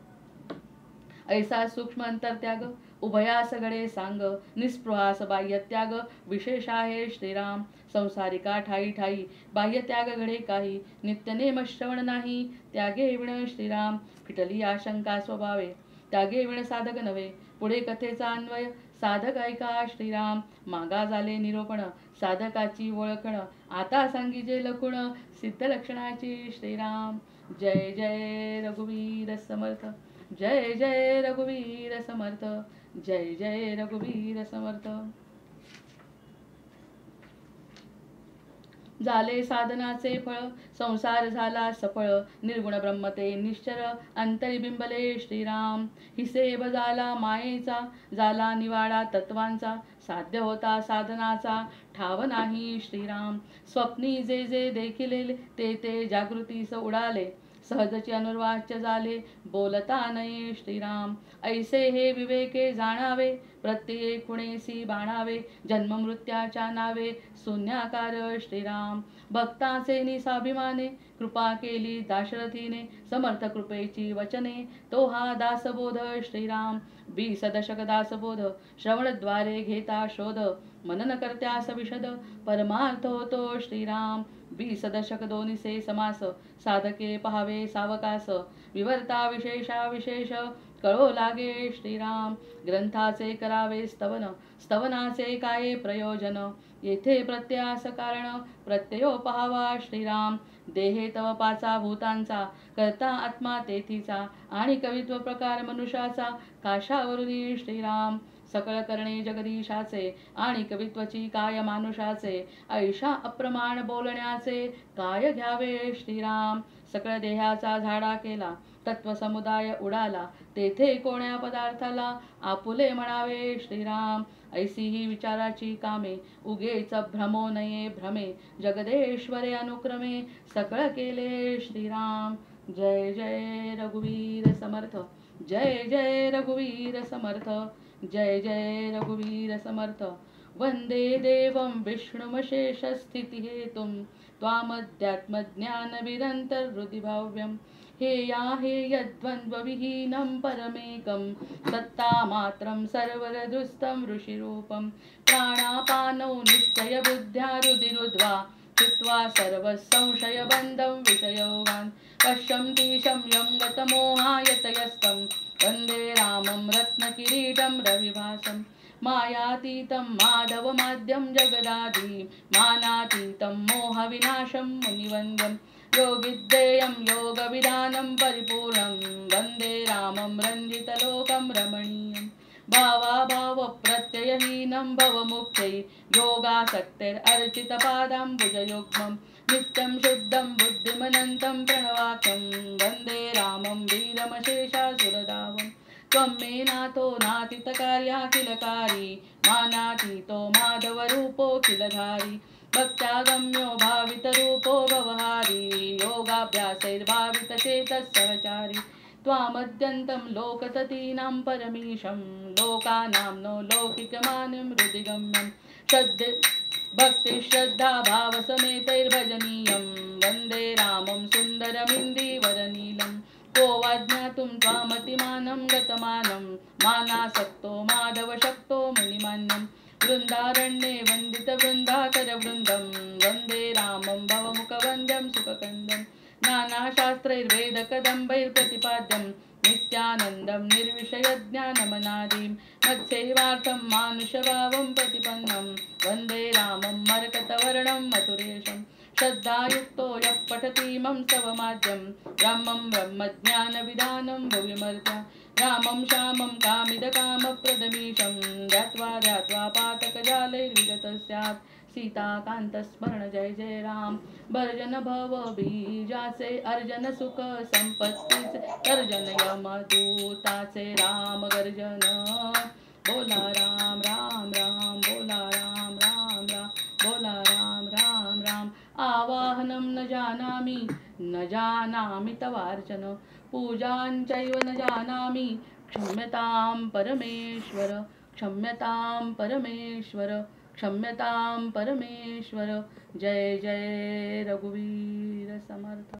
ऐसा सूक्ष्म अंतरत्याग उभयास घडे सांग, निस्पृहास बाह्य त्याग विशेष आहे श्रीराम. संसारिका ठाई ठाई बाह्य त्याग घडे काही, नित्य नेम श्रवण नाही त्यागे विण श्रीराम. फिटली आशंका स्वभावे त्यागे विण साधक नव्हे, पुढे कथेचा अन्वय साधक ऐका श्रीराम. मागा झाले निरोपण साधकाची ओळखण, आता सांगिजे लखुण सिद्ध लक्षणाची श्रीराम. जय जय रघुवीर समर्थ, जय जय रघुवीर समर्थ, जय जय रघुवीर समर्थ. झाले साधनाचे फळ संसार झाला सफळ, निर्गुण ब्रह्मते निश्चर अंतरी बिंबले श्रीराम. हिसेब झाला मायेचा झाला निवाडा तत्वांचा, साध्य होता साधनाचा ठाव नाही श्रीराम. स्वप्नी जे जे देखिले ते ते जागृतीस उडाले, सहजची अनुर्वाच्य झाले बोलता नये श्रीराम. ऐसे हे विवेके जाणावे प्रत्येक खुणेसी बाणावे, जन्म मृत्याच्या नावे शून्याकार श्रीराम. भक्ताचे निसाभिमाने कृपा केली दाशरथीने, समर्थ कृपेची वचने तो हा दासबोध श्रीराम. 20 दशक दासबोध श्रवणद्वारे घेता शोध, मनन करत्यास विशद परमार्थ होतो श्रीराम. 20 दशक दोन्हीसे समास साधके पहावे सावकास, विवर्ता विशेषा विशेष कळो लागे श्रीराम. ग्रंथाचे करावे स्तवन स्तवनाचे काय प्रयोजन, येथे प्रत्यास कारण प्रत्ययो पहावा श्रीराम. देहे तव 5 भूतांचा करता आत्मा तेथीचा, आणि कवित्व प्रकार मनुष्याचा काशावरुनी श्रीराम. सकळ करणे जगदीशाचे आणि कवित्वची काय मानुषाचे, ऐशा अप्रमाण बोलण्याचे काय घ्यावे श्रीराम. सकळ देहाचा झाडा केला, तत्वसमुदाय उडाला, तेथे कोण्या पदार्थाला आपुले म्हणावे श्रीराम. ऐसी ही विचाराची कामे, उगेच भ्रमो नये भ्रमे, जगदेश्वरे अनुक्रमे सकळ केले श्रीराम. जय जय रघुवीर समर्थ, जय जय रघुवीर समर्थ, जय जय रघुवीर समर्थ. वंदे देवं विष्णुमशेषस्थितिहेतुं त्वामध्यात्मज्ञानविदन्तर्हृदि भाव्यं. हेयाहेयद्वन्द्वविहीनं परमेकं सत्तामात्रं सर्वरदुस्तं ऋषिरूपं. प्राणापानौ निश्चयबुद्ध्या रुधिरुद्ध्वा चित्वा सर्वसंशयबन्धं विषयोगान्. पश्यन्ति शम्यं गतमोहायतयस्तं वन्दे रामं रत्नकिरीटं रविभासं. मायातीतं माधवमाद्यं जगदादि मानातीतं मोहविनाशं मुनिवन्द्यं. योगिद्देयं योगविधानं परिपूर्णं वन्दे रामं रञ्जितलोकं रमणीयं. भावाभावप्रत्ययहीनं भवमुक्त्यै योगासक्तिरर्चितपादाम्बुजयुग्मं. नित्यं शुद्धं बुद्धिमनन्तं प्रणवाख्यं वन्दे रामं वीरमशेषासुरधावम्. त्वं मे नाथो नातीतकार्याखिलकारी मानातीतो माधवरूपोऽखिलधारी. भक्त्यागम्यो भावितरूपो भवहारी योगाभ्यासैर्भावितचेतः सहचारी. त्वामद्यन्तं लोकततीनां परमीशं लोकानां नो लौकिकमानिं हृदि गम्यं. भक्तिश्रद्धा भावसमेतैर्भजनीयं वन्दे रामं सुन्दरमिन्दीवरनीलं. को वा ज्ञातुं त्वामतिमानं गतमानं मानासक्तो माधवशक्तो मुनिमान्यं. वृन्दारण्ये वन्दितवृन्दाकरवृन्दं वन्दे रामं भवमुखवन्द्यं सुखकन्दं. नानाशास्त्रैर्वेदकदम्बैर्प्रतिपाद्यं नित्यानन्दं निर्विषयज्ञानमनादिं. मत्सेवार्थं मानुषभावं प्रतिपन्नं वन्दे रामं मरकतवर्णं मधुरेशं. श्रद्धायुक्तो यः पठतीमं स्तवमाद्यं ब्रह्मं ब्रह्मज्ञानविधानं भुविमर्त्य. रामं श्यामं कामिदकामप्रदमीशं ध्यात्वा ध्यात्वा पातकजालैर्विगतः स्यात्. सीताकान्तस्मरण जय जय राम. भर्जन भव बीजाचे अर्जन सुख संपत्तीचे गर्जन यमदूताचे राम गर्जन. बोला राम राम राम, बोला राम राम राम, बोला राम राम राम. आवाहनं न जानामि तवार्चन, पूजाञ्चैव न जानामि. क्षम्यतां परमेश्वर, क्षम्यतां परमेश्वर, क्षम्यतां परमेश्वर. जय जय रघुवीर समर्थ.